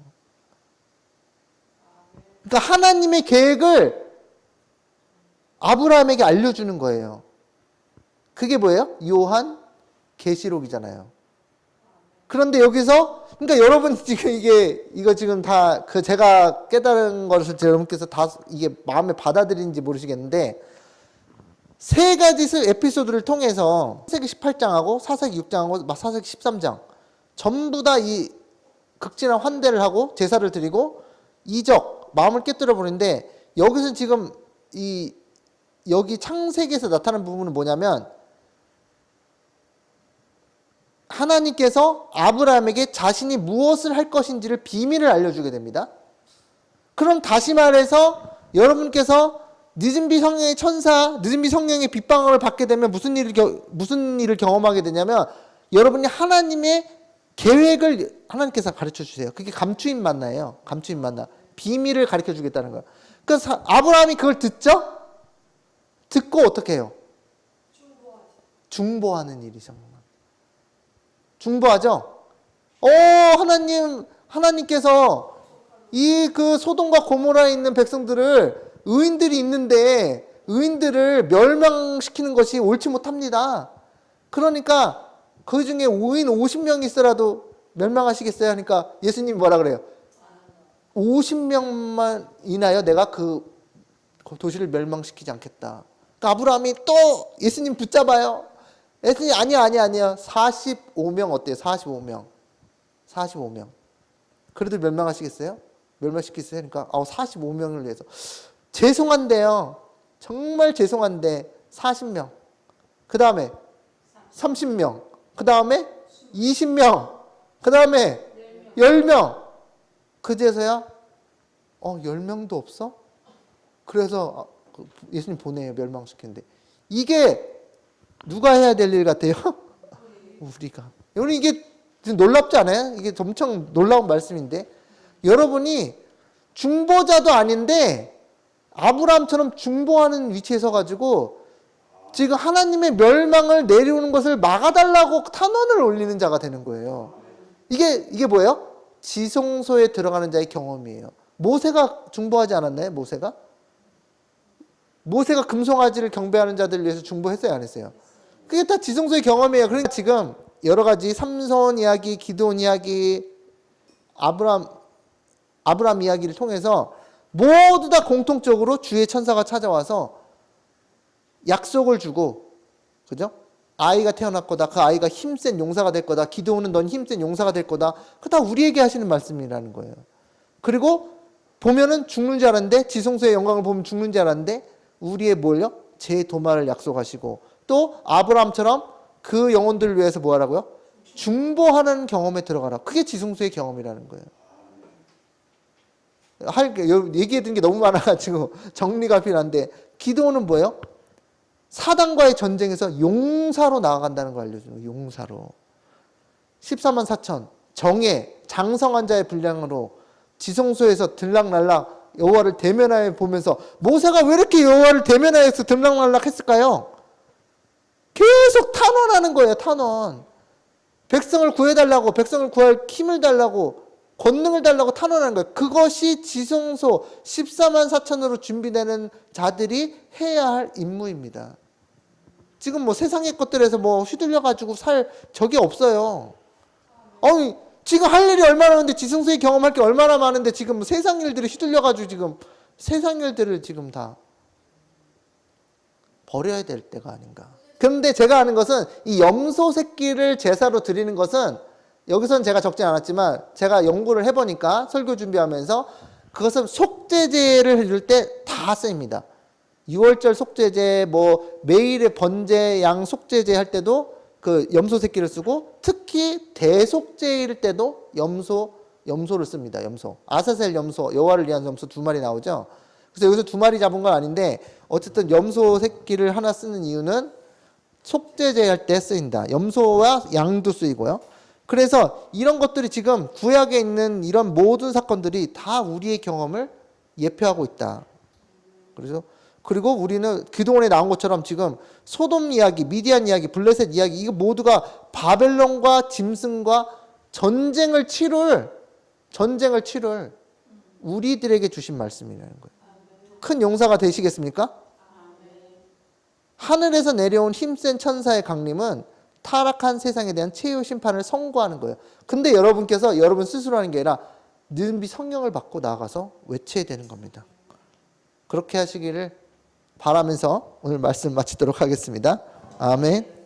그러니까 하나님의 계획을 아브라함에게 알려주는 거예요. 그게 뭐예요? 요한 계시록이잖아요. 그런데 여기서 그러니까 여러분 지금 이거 지금 다 그 제가 깨달은 것을 여러분께서 다 이게 마음에 받아들이는지 모르시겠는데 세 가지 에피소드를 통해서 사사기 18장하고 사사기 6장하고 사사기 13장 전부 다 이 극진한 환대를 하고 제사를 드리고 이적 마음을 깨뜨려 버리는데 여기서 지금 여기 창세기에서 나타나는 부분은 뭐냐면 하나님께서 아브라함에게 자신이 무엇을 할 것인지를 비밀을 알려주게 됩니다. 그럼 다시 말해서 여러분께서 늦은비 성령의 천사, 늦은비 성령의 빗방울을 받게 되면 무슨 일을 경험하게 되냐면 여러분이 하나님의 계획을 하나님께서 가르쳐 주세요. 그게 감추인 만나예요. 감추인 만나. 비밀을 가르쳐 주겠다는 거예요. 그래서 아브라함이 그걸 듣죠? 듣고 어떻게 해요? 중보하는 일이죠. 중보하죠? 하나님께서 이 그 소돔과 고모라에 있는 백성들을 의인들이 있는데 의인들을 멸망시키는 것이 옳지 못합니다. 그러니까 그 중에 의인 50명 있어라도 멸망하시겠어요? 하니까 예수님이 뭐라 그래요? 50명만 인하여 내가 그 도시를 멸망시키지 않겠다. 그러니까 아브라함이 또 예수님 붙잡아요. 예수님 아니야. 45명 어때요? 45명. 그래도 멸망하시겠어요? 멸망시키겠어요? 그러니까 45명을 위해서 죄송한데요. 정말 죄송한데 40명. 그 다음에 30명. 그 다음에 20명. 그 다음에 10명. 그제서야 10명도 없어? 그래서 예수님 보내요. 멸망시키는데. 이게 누가 해야 될 일 같아요? 우리가. 여러분 이게 놀랍지 않아요? 이게 엄청 놀라운 말씀인데 여러분이 중보자도 아닌데 아브라함처럼 중보하는 위치에 서가지고 지금 하나님의 멸망을 내려오는 것을 막아달라고 탄원을 올리는 자가 되는 거예요. 이게 뭐예요? 지성소에 들어가는 자의 경험이에요. 모세가 중보하지 않았나요? 모세가 금송아지를 경배하는 자들을 위해서 중보했어요, 안 했어요? 그게 다 지성소의 경험이에요. 그러니까 지금 여러 가지 삼손 이야기, 기드온 이야기, 아브람 이야기를 통해서 모두 다 공통적으로 주의 천사가 찾아와서 약속을 주고, 그죠? 아이가 태어날 거다. 그 아이가 힘센 용사가 될 거다. 기드온은 넌 힘센 용사가 될 거다. 그거 다 우리에게 하시는 말씀이라는 거예요. 그리고 보면은 죽는 줄 알았는데, 지성소의 영광을 보면 죽는 줄 알았는데, 우리의 뭘요? 제 도말을 약속하시고, 또 아브라함처럼 그 영혼들을 위해서 뭐 하라고요? 중보하는 경험에 들어가라. 그게 지성소의 경험이라는 거예요. 얘기해드린 게 너무 많아가지고 정리가 필요한데, 기드온은 뭐예요? 사단과의 전쟁에서 용사로 나아간다는 걸 알려주는 거예요. 용사로. 14만 4천 정예 장성한 자의 분량으로 지성소에서 들락날락 여호와를 대면하여 보면서, 모세가 왜 이렇게 여호와를 대면하여서 들락날락 했을까요? 계속 탄원하는 거예요. 탄원. 백성을 구해달라고, 백성을 구할 힘을 달라고, 권능을 달라고 탄원하는 거예요. 그것이 지성소 14만 4천으로 준비되는 자들이 해야 할 임무입니다. 지금 뭐 세상의 것들에서 뭐 휘둘려가지고 살 적이 없어요. 지금 할 일이 얼마나 많은데, 지성소의 경험할 게 얼마나 많은데, 지금 세상 일들이 휘둘려가지고 지금 세상 일들을 지금 다 버려야 될 때가 아닌가. 그런데 제가 아는 것은 이 염소 새끼를 제사로 드리는 것은, 여기서는 제가 적지 않았지만 제가 연구를 해보니까 설교 준비하면서, 그것은 속죄제를 해줄 때 다 쓰입니다. 6월절 속죄제, 뭐 매일의 번제 양 속죄제 할 때도 그 염소 새끼를 쓰고, 특히 대속죄일 때도 염소를 씁니다. 염소. 아사셀 염소, 여호와를 위한 염소 2마리 나오죠. 그래서 여기서 2마리 잡은 건 아닌데, 어쨌든 염소 새끼를 하나 쓰는 이유는 속죄제 할 때 쓰인다. 염소와 양도 쓰이고요. 그래서 이런 것들이 지금 구약에 있는 이런 모든 사건들이 다 우리의 경험을 예표하고 있다. 그리고 우리는 그동안에 나온 것처럼 지금 소돔 이야기, 미디안 이야기, 블레셋 이야기, 이거 모두가 바벨론과 짐승과 전쟁을 치룰 우리들에게 주신 말씀이라는 거예요. 큰 용사가 되시겠습니까? 하늘에서 내려온 힘센 천사의 강림은 타락한 세상에 대한 최후 심판을 선고하는 거예요. 근데 여러분께서 여러분 스스로 하는 게 아니라 능비 성령을 받고 나가서 외쳐야 되는 겁니다. 그렇게 하시기를 바라면서 오늘 말씀 마치도록 하겠습니다. 아멘.